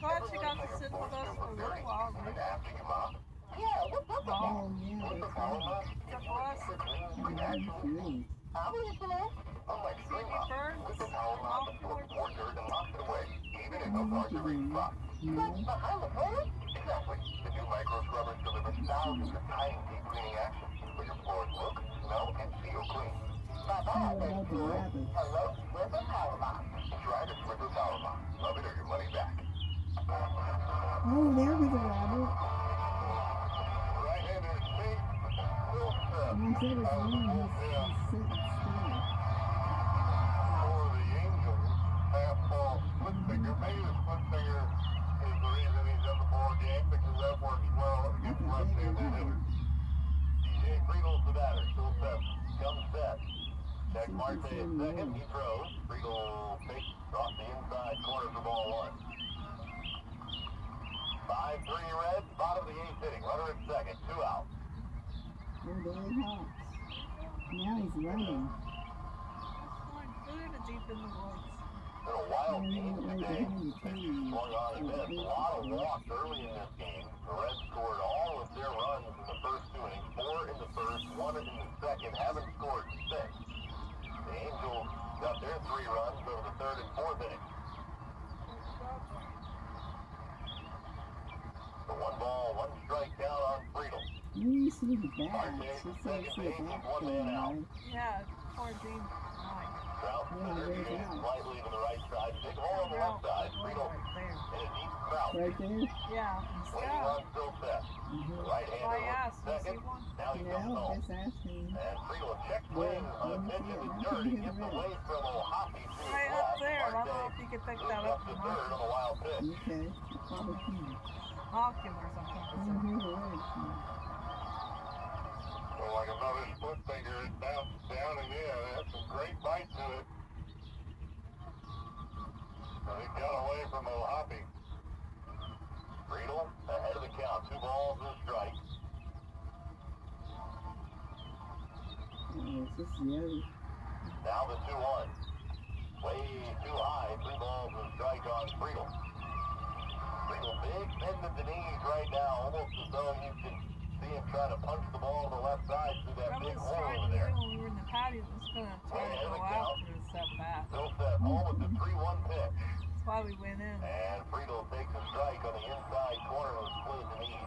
Glad she got to sit with us for a little while. After you, Mom. Yeah, what's up, Oh, yeah, What's the that's problem, right. Mom? Nice. I'm listening. Unlike Spring Mop, with the power mop that pulls more dirt and mops it away, even in those hard to reach spots. That's behind the phone? Exactly. The new micro scrubbers deliver thousands of tiny deep cleaning actions so your floors look, smell, and feel clean. Bye-bye, baby boy. Hello, Swiffer Power Mop. Try the Swiffer Power Mop. Love it or your money back. Oh, there we go, Robert. Right-hander speed. Will step. And I said his Out of the name bullpen. is sitting still. For the Angels, fastball split finger. Maybe the split finger is the reason he's in the ball game because that works well against left-handed hitters. TJ Friedel's the batter. Still set. Comes set. Check Marte at second. He throws. Friedel takes off the inside corner for ball one. 5-3 Reds. Bottom of the eighth inning. Runner at second. 2 out. Oh, there he hops. Now he's running. Good deep in the woods. Been a wild Yeah, game right today. behind the tree. Going on in this. A lot of walks early in this game. The Reds scored all of their runs in the first 2 innings. 4 in the first, 1 in the second. Haven't scored 6. The Angels got their 3 runs over the third and fourth innings. The 1-ball, 1-strike count on Friedel. You see the bats. Marte, It's like second see a base, bat 1 going man out. by. Yeah, poor Dean. Nice. Trout Yeah, center, there's shooting out. slightly to the right side. Big hole on the left side. Friedel Right there. in a deep crouch. Right there? Yeah, Waiting yeah. on still set. Mm-hmm. Right-hander I looks asked, was he second. one? Now he comes No, home. just asking. And Friedel check swing on a pitch in the dirt. He gets away from O'Hoppy to his Right up left. there. I don't know Marte if you could pick moves that up up to from third on a wild pitch. Okay. Probably can. Hawkins or something. Mm-hmm. Right. Well, like another split finger, it bounced down and yeah, it had some great bite to it. But it got away from O'Hoppy. Friedel ahead of the count. 2 balls and a strike. Oh, it's just the other. Now the 2-1. Way too high. 3 balls and a strike on Friedel. Friedel big bend at the knees right now, almost as though you can see him trying to punch the ball to the left side through that That big was hole trying over to do there. when we were in the patio. It was going to try to go out for a step back. Still set. Home with the 3-1 pitch. That's why we went in. And Friedel takes a strike on the inside corner of the split the knee.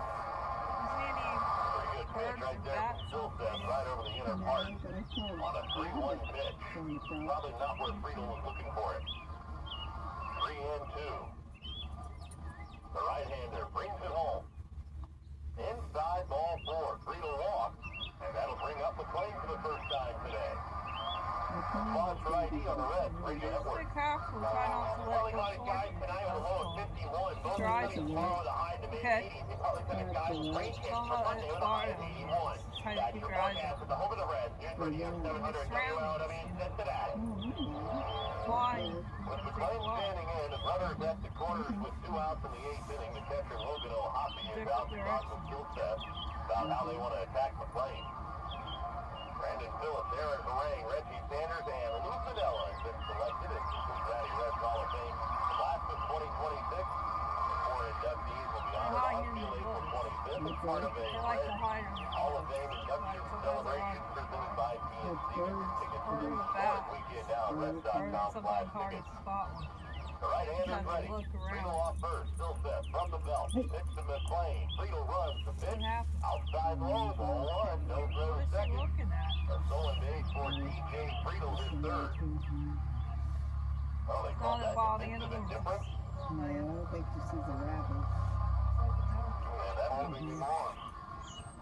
Is Pretty good pitch right there from Silseth, right over the inner No, part. but I saw On a 3-1 pitch. from the top. Probably not where Friedel was looking for it. 3-2. The right-hander brings it home. Inside ball 4. Friedel walks. And that'll bring up McLean for the first time today. on the red. Radio Network. Stay careful. Try not to let Probably it go got a guy forward. tonight with a low of 51. Both Dry of them follow the high to mid Okay. 80s. They probably took a guy with brain hits Don't from let Monday it with a high fire of on 81. you. Try to That's keep your your eyes forecast open. at the home of the Reds. News Radio 700 WLW Cincinnati. Flying. With McLean standing in, the runners at the corners with 2 outs in the 8th inning. The catcher Logan O'Hoppe is out to talk with Gilseth about how they want to attack McLean. Brandon Phillips, Aaron Harang, Reggie Sanders, and Lou Fidella has been selected as Cincinnati Reds Hall of Fame class of 2026. The 4 inductees will be honored on field April 25th as part of a They like to Reds hide them. Hall of Fame induction celebration presented by PNC. Tickets for this historic weekend now at Or Reds.com/tickets. sometimes hard to spot one. The right-hander Sometimes ready. you look around. Friedel off first. Still set from the belt. Pitch to McLean. Friedel runs the What pitch. happened? Outside low. Ball 1. No throw What to is she second. looking at? A stolen base for DJ Friedel, his third. Oh, they call Not that about the end defensive of the indifference. No, I don't think she sees a rabbit. Yeah, that won't be long.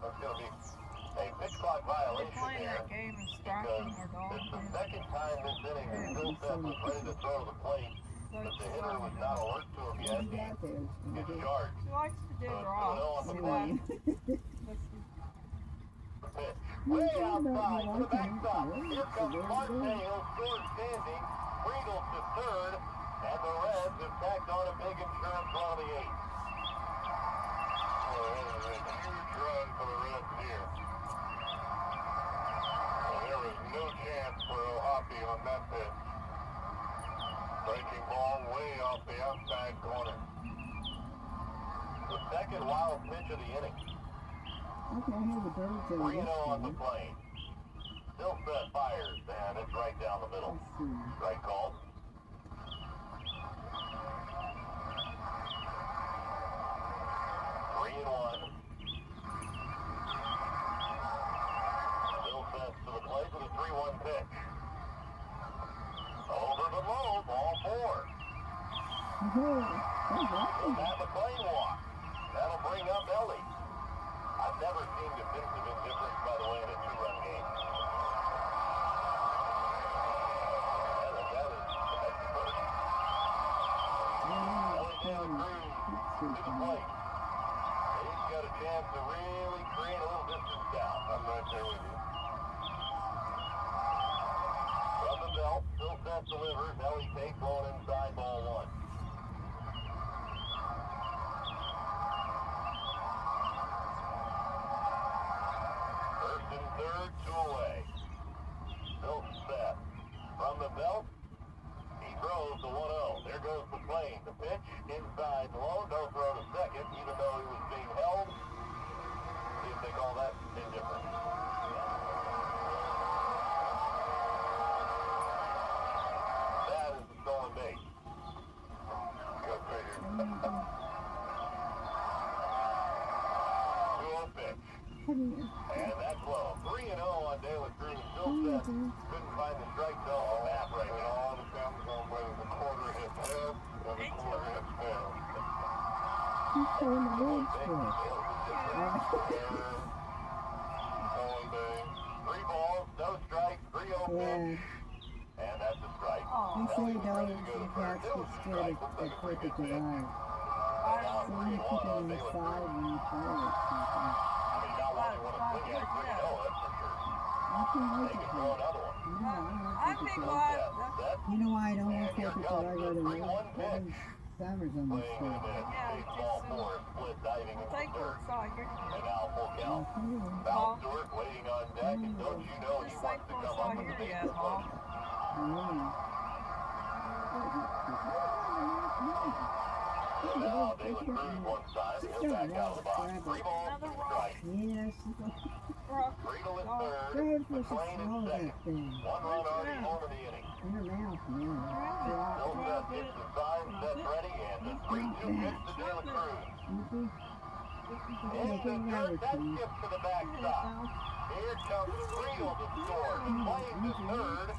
That's going to be a pitch clock They're violation playing there. that game and Because striking our dog. it's the second time this inning that Gilseth was ready to throw the plate, but the hitter was not alert to him What yet. do you got there? He gets charged. She likes to dig So, rocks. on the See plate. that? Pitch. Way outside to the backstop. Here comes Marte. He'll score standing. Friedel to third. And the Reds have tacked on a big insurance run of the 8th. Well, that was a huge run for the Reds here. And there was no chance for O'Hoppe on that pitch. Breaking ball way off the outside corner. The second wild pitch of the inning. Okay, I hear the birds over 3-0 on the this plane. Still set fires, and it's right down the middle. Let's see. Right call. Three and one. Still sets to the plate with a 3-1 pitch. Over the low, ball 4. So Matt McLean walk. That'll bring up Ellie. I've never seen defensive indifference, by the way, in a 2-run game. That is first. Ellie Taylor Cruz to the plate. He's got a chance to really create a little distance down. I'm right there with you. From the belt, still set delivers. Ellie takes blown inside, ball 1. First and third, 2 away. Still set. From the belt, he throws the 1-0. There goes McLean. The pitch inside low. No throw to second, even though he was being held. See if they call that indifferent. That is a stolen base. Go figure. 2-0 pitch. And that's low. 3-0 on De La Cruz. Still set. Couldn't find the strike zone on that right It now. all depends on whether the quarter hits head or the quarter hits tail. He's throwing the birds for us. Stolen base. 3 balls, no strikes, 3-0 Yeah. pitch. And that's a strike. They say dogs and cats get scared at 4th of July. So you put it on the side when you fire it. I mean, not one you want to swing at 3-0, that's for sure. I can They like can it. throw another one. Yeah, I like I'd it. be too. glad. Set. You know why I don't And like here 4th of July? I go to comes the work. 3-1 pitch. Summer's on the Playing in a street. minute. Yeah, Baseball it's 4, split diving in the Take third. it side. And now full count. Val Stewart waiting on deck, and don't you know he Just wants to thankful come it's up not with the here yet, bases Mom. loaded. Yeah. Now De La Cruz one time, he'll back out of the box. 3 balls, 2 strikes. Yes, Rock. Friedel is go third, ahead and McLean swallow is that second. thing. 1 run already home in the inning. In her mouth, yeah. Still set, hits the sign, set ready, and the 3-2 pitch to De La Cruz. In the third, that skips to the backstop. Here comes Friedel to score. McLean to third.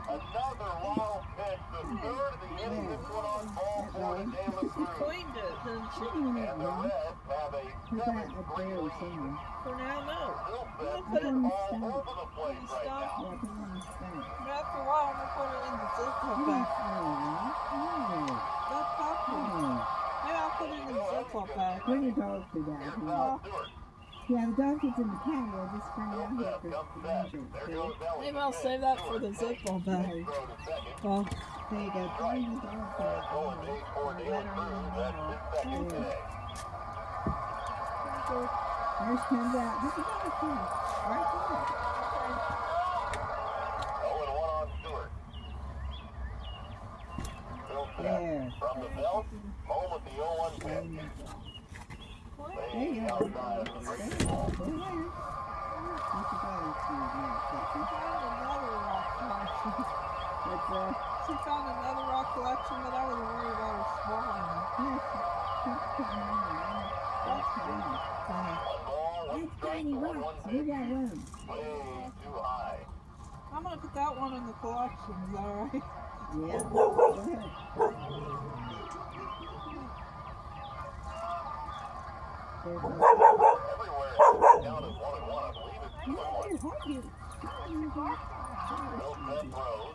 Another wild pitch, the third of the inning. This one on ball 4 to De La Cruz. Cleaned it. than What do chicken. you need, And the Ron? Reds have a Put that 7-3 up there lead. somewhere. For now, no. Still I'm gonna set put it, on the all stand. over the place right now. Yeah, put it on the stand. after a while, I'm gonna put it in the Ziploc bag. That popcorn. Maybe I'll put it in the Ziploc bag. Bring your dog to that. Here's huh? Val Stewart. Yeah, the dog is in the patio. Just bring it out here Still for set, comes the set. injured. There See? goes Ellie. Maybe I'll save that for the Ziploc bag. Throw to second. Well, There you go. Bring the dog to that. Going big for Neil Cruz. That's his second today. Nurse comes out. Look at that kid. Right there. 0-1 on Stewart. Still set. There. From the belt, home with the 0-1 pitch. There you Laying go. outside of the breaking ball. There. Look at that kid. another rock collection. It's She found another rock collection that I was worried about her swallowing. That's tiny. One ball, one That's strike, tiny the 1-1 rocks. pitch. We got room. Way too high. I'm gonna put that one in the collection. Is that alright? Yeah. Go ahead. There's a- Everywhere it's down as 1-1. I believe it's 2-1. Yeah, hold you. Bill Smith throws.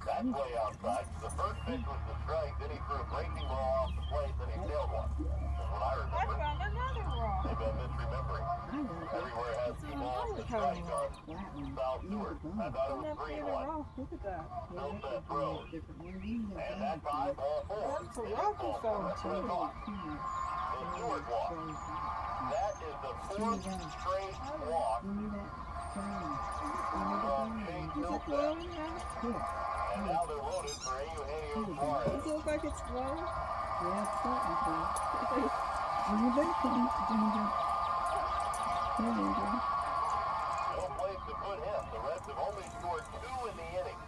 That play outside. The first pitch was the strike. Then he threw a breaking ball off the plate. Then he sailed one. That's what I I remember. found another rock. Maybe I'm misremembering. I know. Everywhere has It's two balls another to kind strike of on Flat one. Val Use Stewart. the I bone. thought it was Never seen a 3-1. rock. Look at that. Still Yeah, set throws. different one. You can And go that time, ball four. That's a It is rock ball we four. found That's what I too. thought. So Stewart walks. That is the fourth straight walk Give me that phone. from Chase Is it Millsap. glowing now? Here. And now they're loaded for Eugenio Suarez. Does it look like it's glowing? Yeah, it's starting to. On your back, Ginger. Here, Ginger. No place to put him. The Reds have only scored 2 in the inning.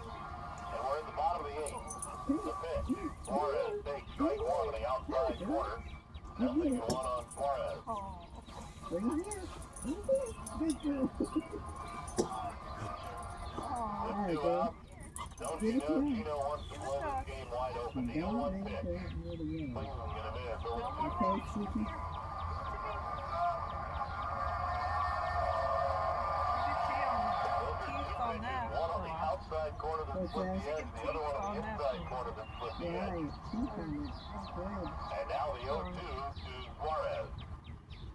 And we're in the bottom of the 8th. The pitch. Suarez takes strike 1 on the outside corner. Nothing to 1 on Suarez. Oh. Bring it here. Bring it here. Good girl. Oh. There With you 2 go. out. Don't you know Gino wants to blow this game wide open. The Don't 0-1 make pitch. sure it's near the end. Swings and a miss. So it's Okay, Suki. one on the outside corner that What's split the that? edge, the other one on the inside corner that split the Yeah, edge. it's teeth on it. Good. And now the 0-2 to Suarez.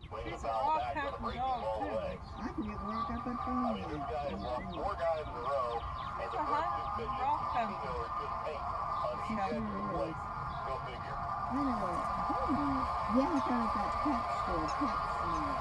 Swing the She's a foul rock back on the happy breaking dog, ball too. away. I can get work up at I phone. mean, this guy has lost 4 guys in a row, and the It's a first 2 rock pitches, happy. Gino is just paint on each edge of the plate. Go figure. I know what. Yeah, I thought it got pet store. Pet smell.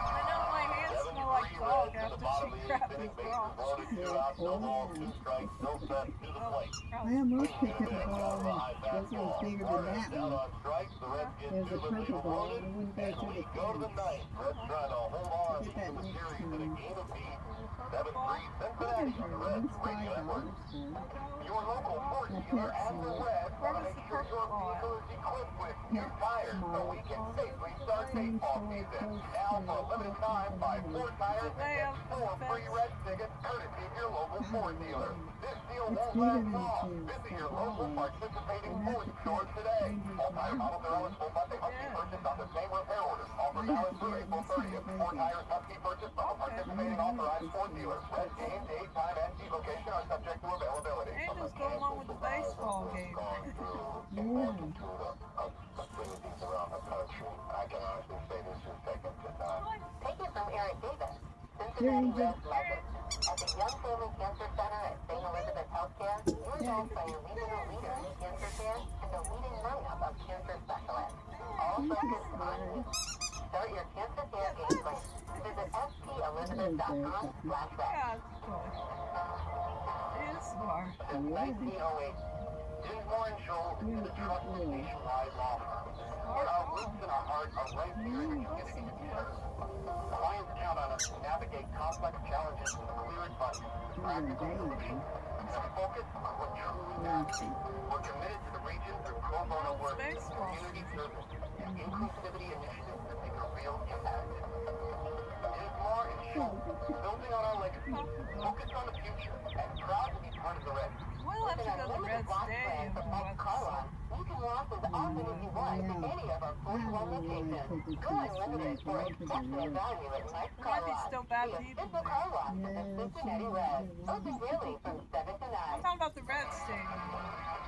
I know my hands smell like 7-3 dog Reds in the after bottom she of the 8th grabbed inning. these Bases rocks. loaded, 2 outs, no balls, 2 strikes, no set to the plate. I almost picked up a ball and this one was bigger than that Down one. on strikes, the Reds get There's a 2 but leave purple them ball. loaded. It wouldn't go And to we the go to the 9th. Reds trying to hold on to Get that the next series in a time. game apiece. 7-3 Cincinnati on the Reds Radio Network. Your local Ford dealer and the Reds want to make sure your vehicle is equipped with new tires so we can safely start baseball season. Now for a limited time, buy 4 tires and get 4 free Reds tickets courtesy of your local Ford dealer. This deal won't last long. Visit your local participating Ford store today. All tire models are eligible, but they must be purchased on the same repair order. Offer valid through April 30th. 4 tires must be purchased from a participating authorized Ford dealer. Red game, date, time, and key location are subject to availability. Angel's going on with the baseball game. Around the country. I can honestly say this is second to none. Take it from Eric Davis, Cincinnati Very Reds legend. At the Young Family Cancer Center at St. Elizabeth Healthcare, you're joined by a regional leader in cancer care and a leading lineup of cancer specialists. All focused on you. Start your cancer care game plan. Visit stelizabeth.com/red. Yeah, it's cool. It is smart. Since 1908, Dinsmore and Scholl is a trusted nationwide law firm. Where our roots and our heart are right here in the community we serve. Clients count on us to navigate complex challenges with clear advice, practical solutions, and a focus on what truly matters. We're committed to the region through pro bono work, community service, and inclusivity initiatives that make a real impact. Dinsmore and Scholl, building on our legacy, focused on the future, and proud to be part of the Reds. We'll have to go to the Red Stadium For and Mike watch Carlisle, you can walk with all as you want to any of our 41 locations. Go unlimited for exceptional value at Mike's It Car might be Wash. still bad The people official there. car wash of the Cincinnati Reds. Open daily from 7 to 9. I'm talking about the Red Stadium.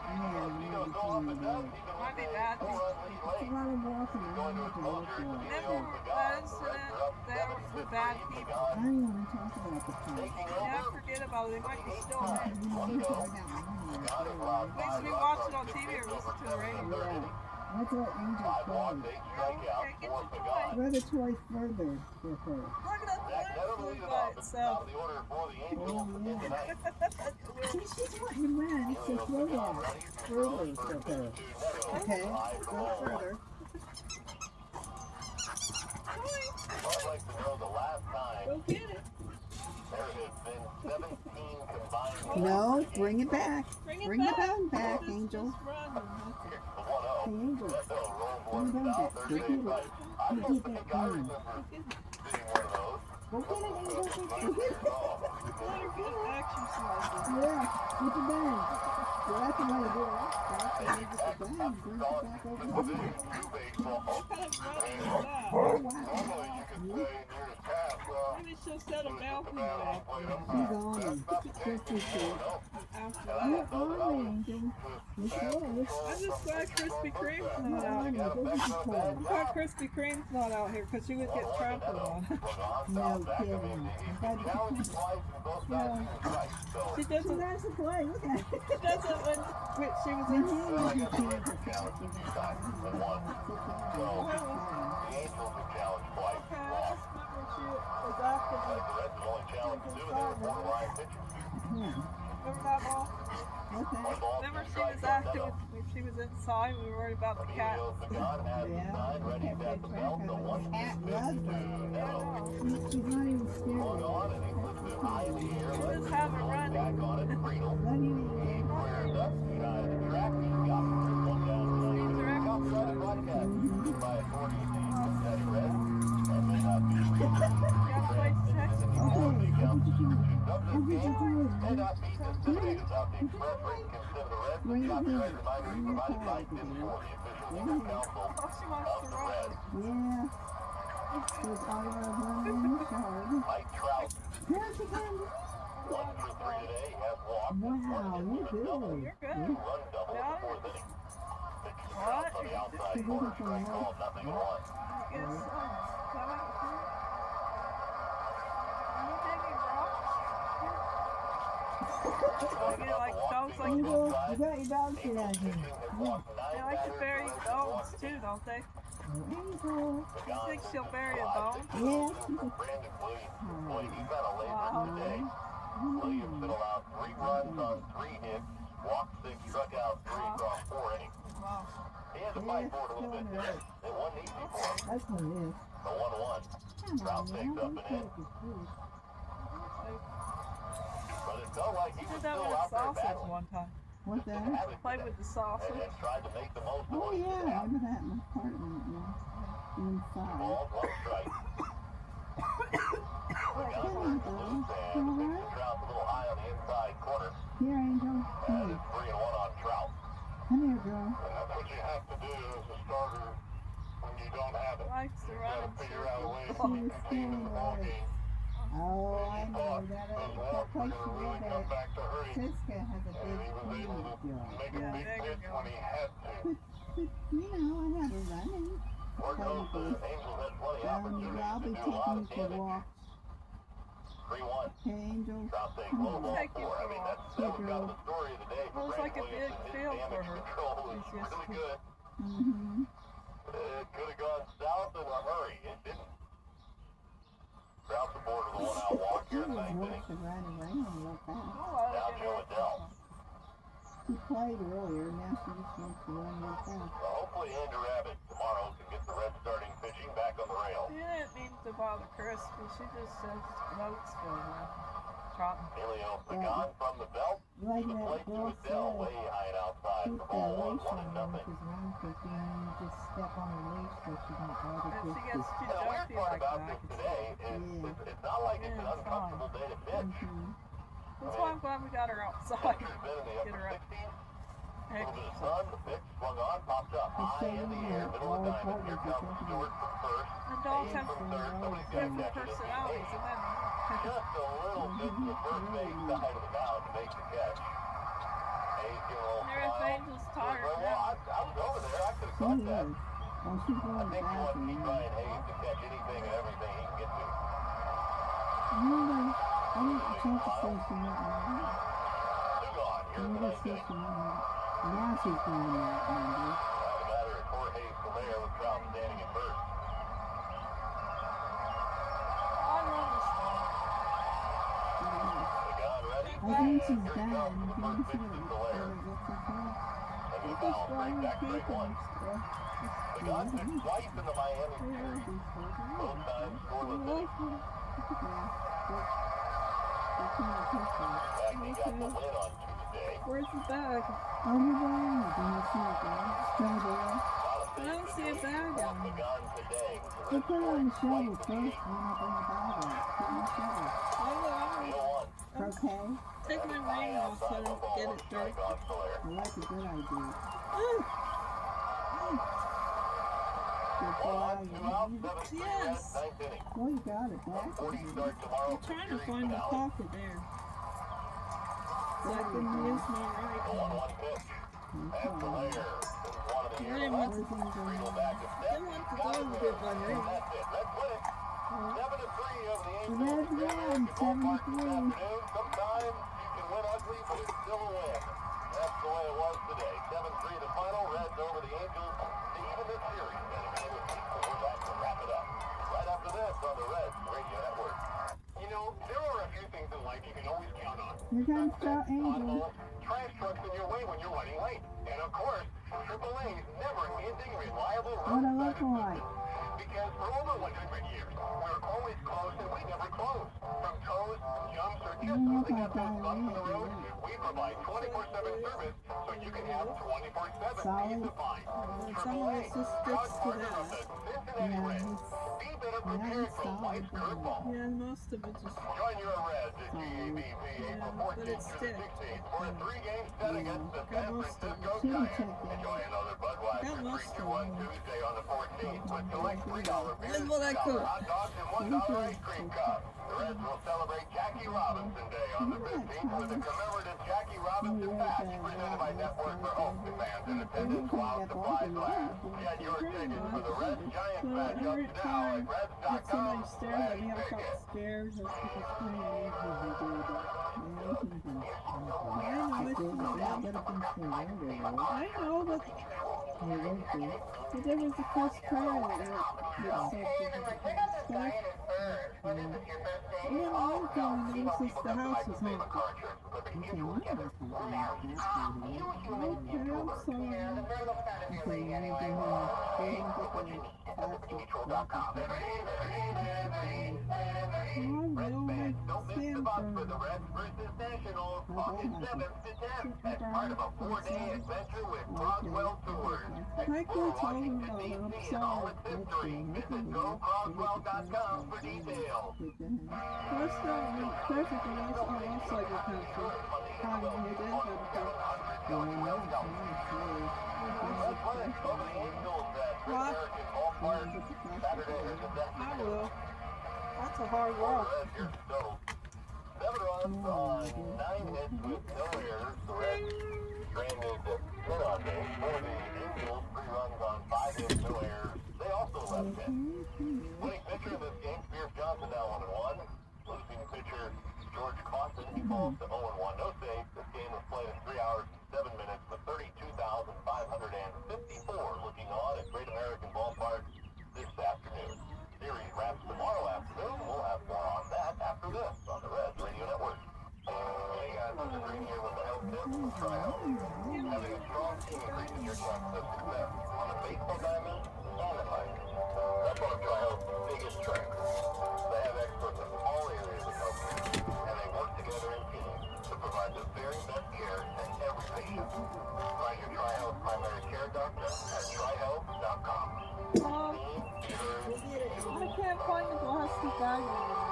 Might be bad people. It's a lot of walking. I don't have to walk for it. Remember that incident? They were bad people. I don't want to talk about the place. Yeah, forget about it. They might be still bad. You know, you find out money. At least we watch it on TV or listen to the radio. Yeah. Let's let Angel play. Okay, get your toy. Throw the toy further for her. Look at that food by itself. See, she's wanting to run, so throw that further for her. Okay, go further. I'd like to know the last time Go get it. there has been 17 combined No, bring it back. Bring it Bring the back. bone back, Just Angel. run. the Hey, 1-0. Angel. That they'll roll Bring the one bone south back. there Go today, get but it. I Go don't get think that I bone. remember seeing one of those. Go get it, Angel. Go get it. Let her get exercise. Yeah, with the bone. Well, that's the way to do it. That's the way to get the bone. Bring it back over New here. baseball. What kind of run is that? Oh, wow. Normally you could say in years past, well, Maybe she'll set a balcony man, off played up She's high. on him. Just as good. after You're that. on, Angel. You're close. I'm just glad Krispy Kreme's not You're out on. here. This is I'm cold. glad Krispy Kreme's not out here because she would get trampled on. No kidding. But She she doesn't. has to play. Look at it. She doesn't when she was When in. he was in Kansas, Okay, I just remember she was active. Remember that ball? What's that? Remember she was active when she was inside. We were worried about the cat. Yeah. Cat loves her. She's not even scared. She just have a run. Let me Gotta play Texas. Oh, she wants to run. Yeah. There's Oliver running in the shower. Here she comes. Wow, you're good. You're good. Got it. What? She's looking for a nurse. Get some. Come out here. Are you taking rocks? Get like dogs like Angel, you got your dog shit out here. they like to bury bones too, don't they? Angel. You think she'll bury a bone? Yeah, she's a Williams hit allowed 3 runs on 3 hits, walked 6, struck out 3 across 4 innings. Wow. He had to fight for it a little bit there. It wasn't easy for him. That's what it is. The 1-1. Come Trout on, takes man. up Be and in. careful, please. But it felt like he I was did that still with out there sausage battling. one time. What's that? Played with the sausage. And tried to make the most of Oh, what he yeah, did I have. remember that in the apartment, yeah. Inside. Balls, 1 strike. Come on, girl. You all right? Trout's a little high on the inside corner. Here, Angel. And Come it's 3-1 on Trout. Come here, girl. And that's what you have to do as a starter when you don't have it. Likes to You run gotta and figure out a way to circle. contain the ball game. Oh, I know. Thought That, those that walks were place gonna you really live come at, back to hurt him. Siska has a And big he was able field to job. make Yeah, a big there you pitch go. when he had to. But, you know, I have a running. Where goes the Angels had plenty of opportunities I'll to be do a lot taking of you for damage. walks. 3-1. Hey, Angel. Trout takes low ball Take you 4. I for mean, a that was kind of the story of the day for Well, it's like Brandon a Williams. big His field for damage her. control was It's just- really good. Mm-hmm. It could have gone south in a hurry. It didn't. Trout's aboard with a 1-out walk He here in the was 9th worth inning. the running around real fast. Oh, I Now don't Joe get Adele. She played earlier, now she just wants to run real fast. Well, hopefully Andrew Abbott tomorrow can get the Reds starting pitching back on the rail. She didn't mean to bother Chris, but she just says notes for her. Trotting. Emilio Pagan from the belt. Like The that plate to girl Adele way said, high and outside keep for the ball 1, leash 1 on and her, nothing. because run quickly and you just step on the leash so she don't bother If she Christy. gets too The weird jumpy part like about that, I this can today see. is Yeah. it's not like it's an Yeah, it's uncomfortable day to pitch. Mm-hmm. That's why I'm glad we got her outside. Temperature's been in the Get upper her up. 60s. A little bit of sun, the pitch swung on, popped up high in the air, middle of the diamond. Here comes Stewart from first. And dogs have From third, somebody's got to different catch it. personalities, and then Just a little bit to the first base side of the mound to make the catch. Hayes giving a little Narrative smile. Angel's tired Well, now. I was over there. I could have She caught that. is. Oh, she's I going think he back wants to now. Brian Hayes to catch anything and everything he can get to. I didn't check the station yet. Two gone. I Here's the never ninth see inning. she now she's going that number. Now the batter is Jorge Soler with Trout standing at first. I love this one. The gun ready. I think she's Here he done. comes with the You first can pitch see to it. Soler. And he fouls straight back straight one. The gun took twice in the Miami series. Both times scoreless innings. Acme got the win on Tuesday. Where's the bag? Oh, you going? Do you see it there? Strawberry. I don't see a bag The on it. gun today. They put it on the shovel first when I bring the bag up. Put it on the shovel. I'm One. Croquet. take my ring off so I don't get it dirty. On Soler. I like a good idea. One, two out, 7-3 Yes. Reds, ninth inning. Well, you got it back. 40 start tomorrow. I'm trying to find the pocket there. So I can use my right The hand. 1-1 pitch. And Soler is one of the I didn't want to, Friedel back to step. didn't want to go with my ring. That's it. Let's win it. 7-3 of the Angels. Reds won, American Ballpark this 7-3. afternoon. Sometimes you can win ugly, but it's still a win. That's the way it was today. 7-3 the final. Reds over the Angels to even this series. And again, we're back to wrap it up. Right after this on the Reds Radio Network. You know, there are a few things in life you can always count on. Here comes Star Angel. Potholes, trash trucks in your way when you're running late. And of course, AAA's never-ending reliable What I look roadside like. assistance. Because for over 100 years, we're always close and we never close. From tows, jumps, or just losing up those bumps in the road, we provide 24/7 service so you can have 24/7 peace of mind. Someone else just sticks to Proud partner of that. the Cincinnati Yeah, Reds. he's, Be better prepared for life's curveball. Yeah, most of it just. Join your Reds at GABP April 14th through the 16th for a 3-game set against the San Francisco Giants. Enjoy another Budweiser 3-2-1 Tuesday on the 14th with select $3 beers, That's what I $2 cook. hot dogs, and $1 ice cream cup. The Reds will celebrate Jackie Robinson Day on the 15th with a commemorative Jackie Robinson patch presented by Network for home fans in attendance while supplies last. Get your tickets for the Reds Giants So matchup every now time at that somebody Reds.com. stares at me, I'll cut stairs. That's because I know it's I know, but there was a Chris Pratt that said that. Yeah, I'm telling them since the house is haunted. Okay, I'm sorry. Don't miss the bus for the Reds versus Nationals August 7th to 10th as part of a 4-day adventure with Croswell Tours. Explore Washington, D.C. and all its history. Visit GoCroswell.com for details. That's not perfect, and that's our motorcycle country. How you did that, Let's run it over the Angels at What? American Ballpark Saturday or this I afternoon. will. That's a hard walk. So, 7 runs on 9 hits with no errors. The Reds stranded 10 on base. For the Angels, 3 runs on 5 hits, no errors. They also left 10. Winning pitcher in this game, Pierce Johnson now 1-1. Losing pitcher George Clausen, he falls to 0-1. No saves. This game was played in 3 hours and 7 minutes with 32,554 looking on at Great American Ballpark this afternoon. Series wraps tomorrow afternoon. We'll have more on that after this on the Reds Radio Network. Hey guys, I'm just reading here with the help tip from TriHealth. Having a strong team increases your chances of success on the baseball diamond and in life. That's one of TriHealth's biggest strengths. They have experts in all areas of healthcare, and they work together in teams to provide the very best care to every patient. Find your TriHealth primary care doctor at TriHealth.com. I can't find the plastic bag anymore.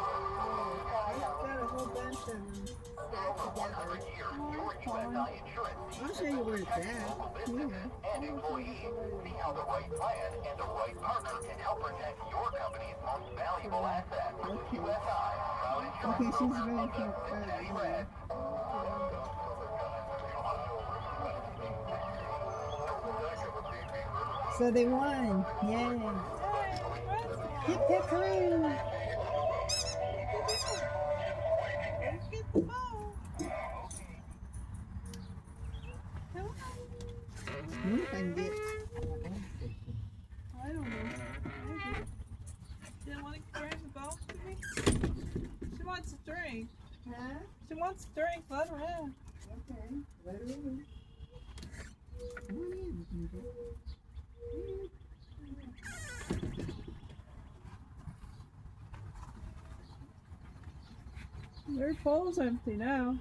I got a whole bunch of them stacked For over 100 together. years, Oh, your it's fine. USI insurance I'll show you where it's at. local businesses and employees. See how the right plan and the right partner can help protect your company's most valuable asset. Okay. USI, proud insurance Okay, she's broker ready of the for Cincinnati Reds. So they won. Yay. Hip hip hooray. Let's get the ball. Come on. I wonder if I can get. I don't know. Maybe. She didn't want to drink the ball to me? She wants a drink. Huh? She wants a drink. Let her in. Okay. Let her in. Come on in. Their bowl's empty now.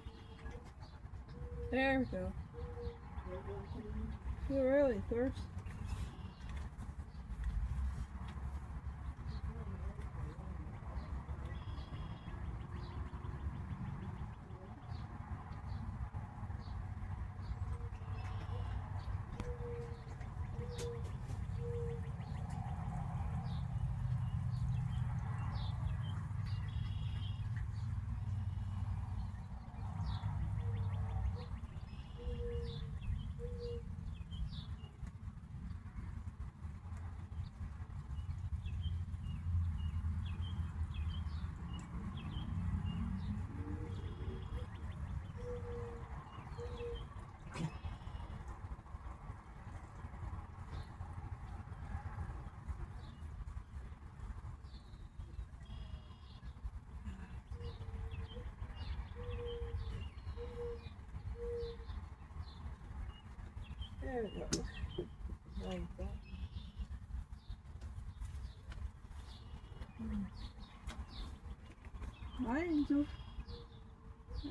There we go. You're really thirsty. There we go. There you go. Hi, Angel. Hi.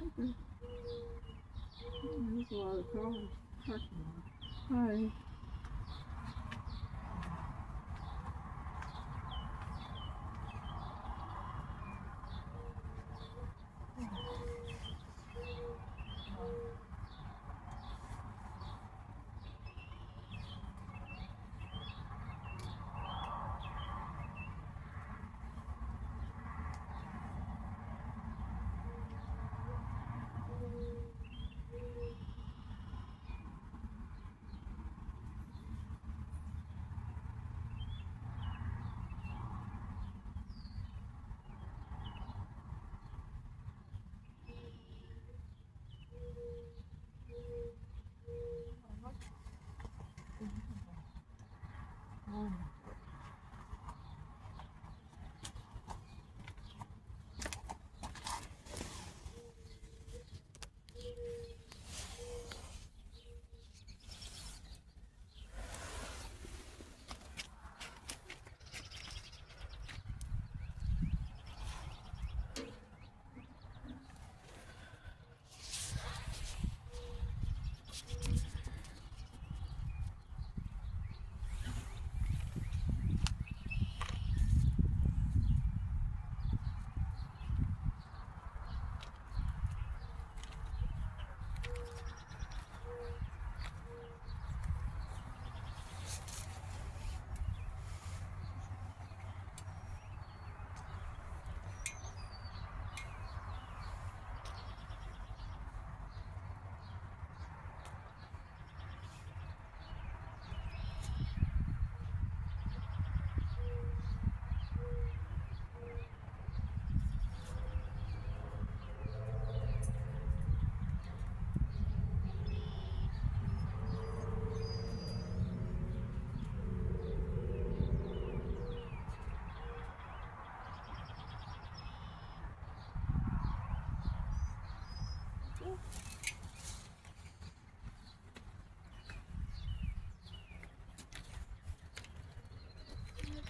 There's a lot of cars. Hi.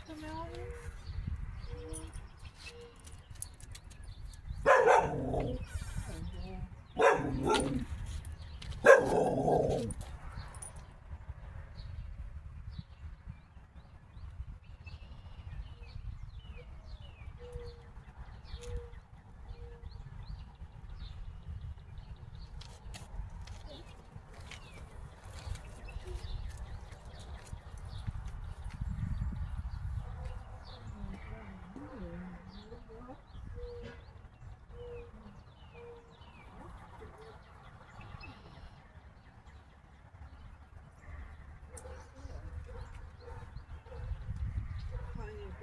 Come out here.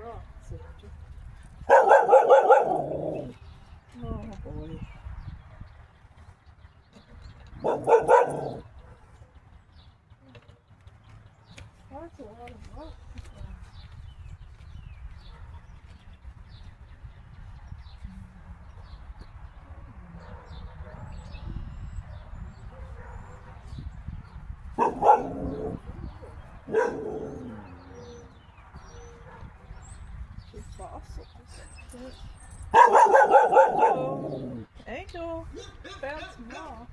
rocks, Angel. Oh boy. That's a lot of rocks. Just fossils. Angel, bounce them off.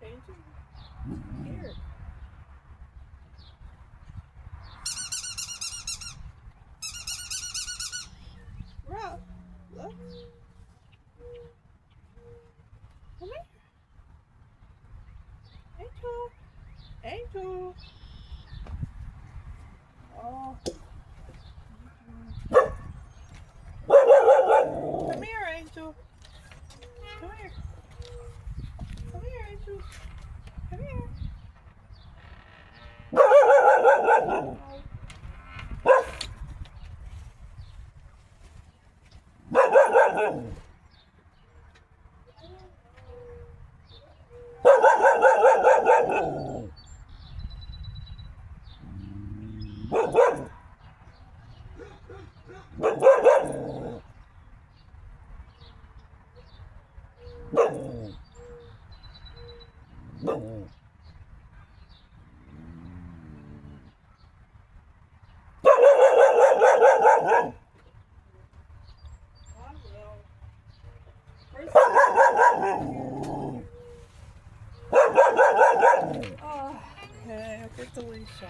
Angel, here. Rob, look. Come here. Angel. Angel. Oh. Come here, Angel. Come here. Come here, Angel. Come here. Oh, okay, I'll get the leash on.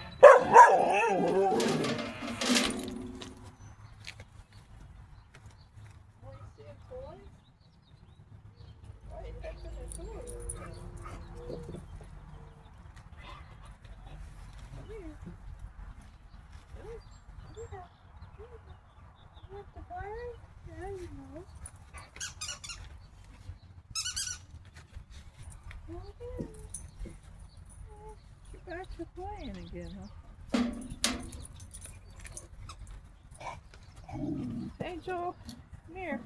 Yeah, you know. Get back to playing again, huh? Angel, come here.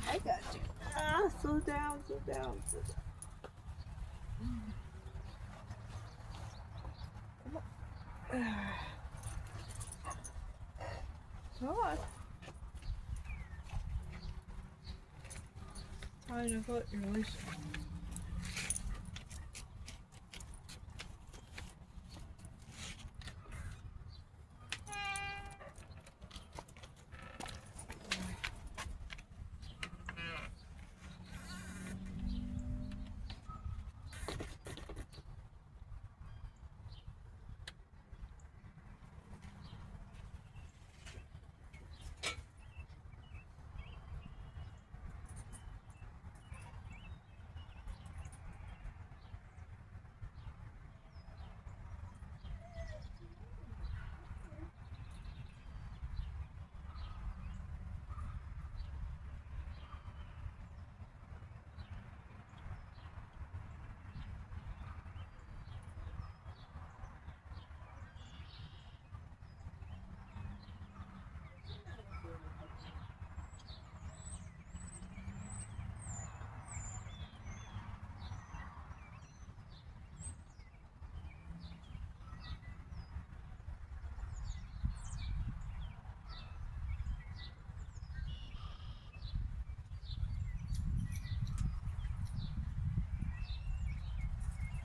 I got you. Ah, slow down, slow down, slow down. Come on. Come on. Time to put your leash on.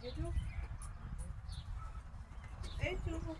Angel? Angel?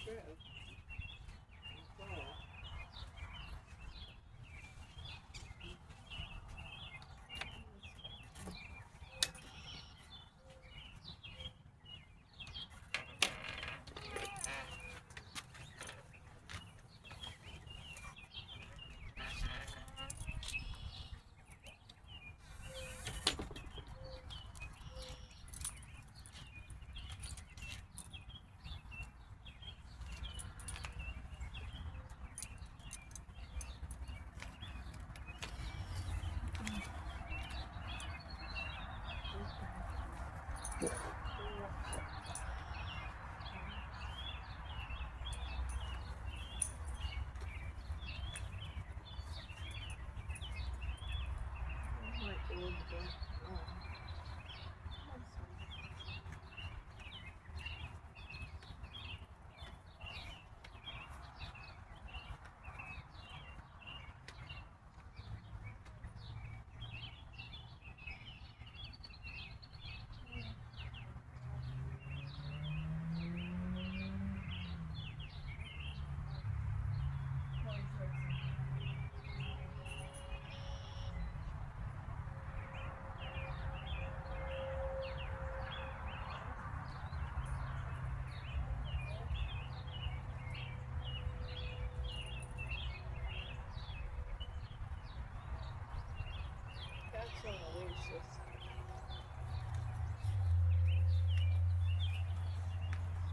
true. Wow. That's on the leash.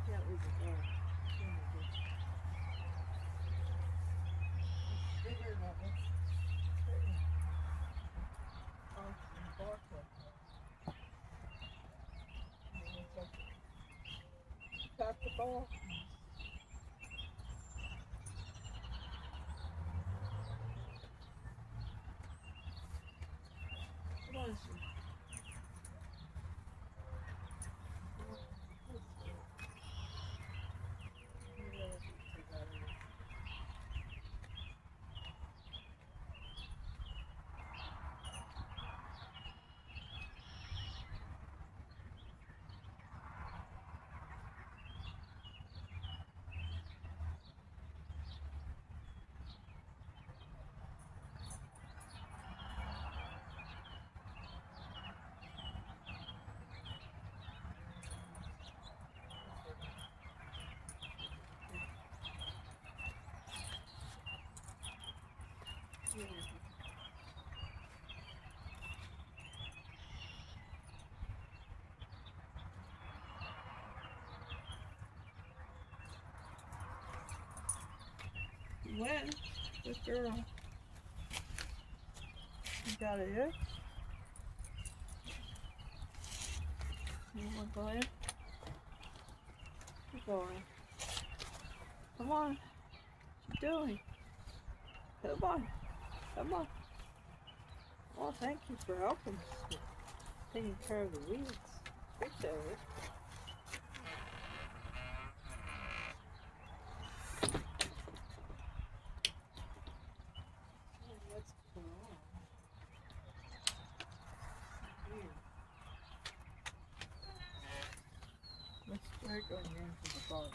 Can't leave it there. It's bigger than that. Tap the ball. Come on, when? Good girl. You got it here? You want to go in? Keep going. Come on. What you doing? Come on. Come on. Well, thank you for helping us. Taking care of the weeds. Appreciate it. What's going on? Weird. Let's try going into the ball.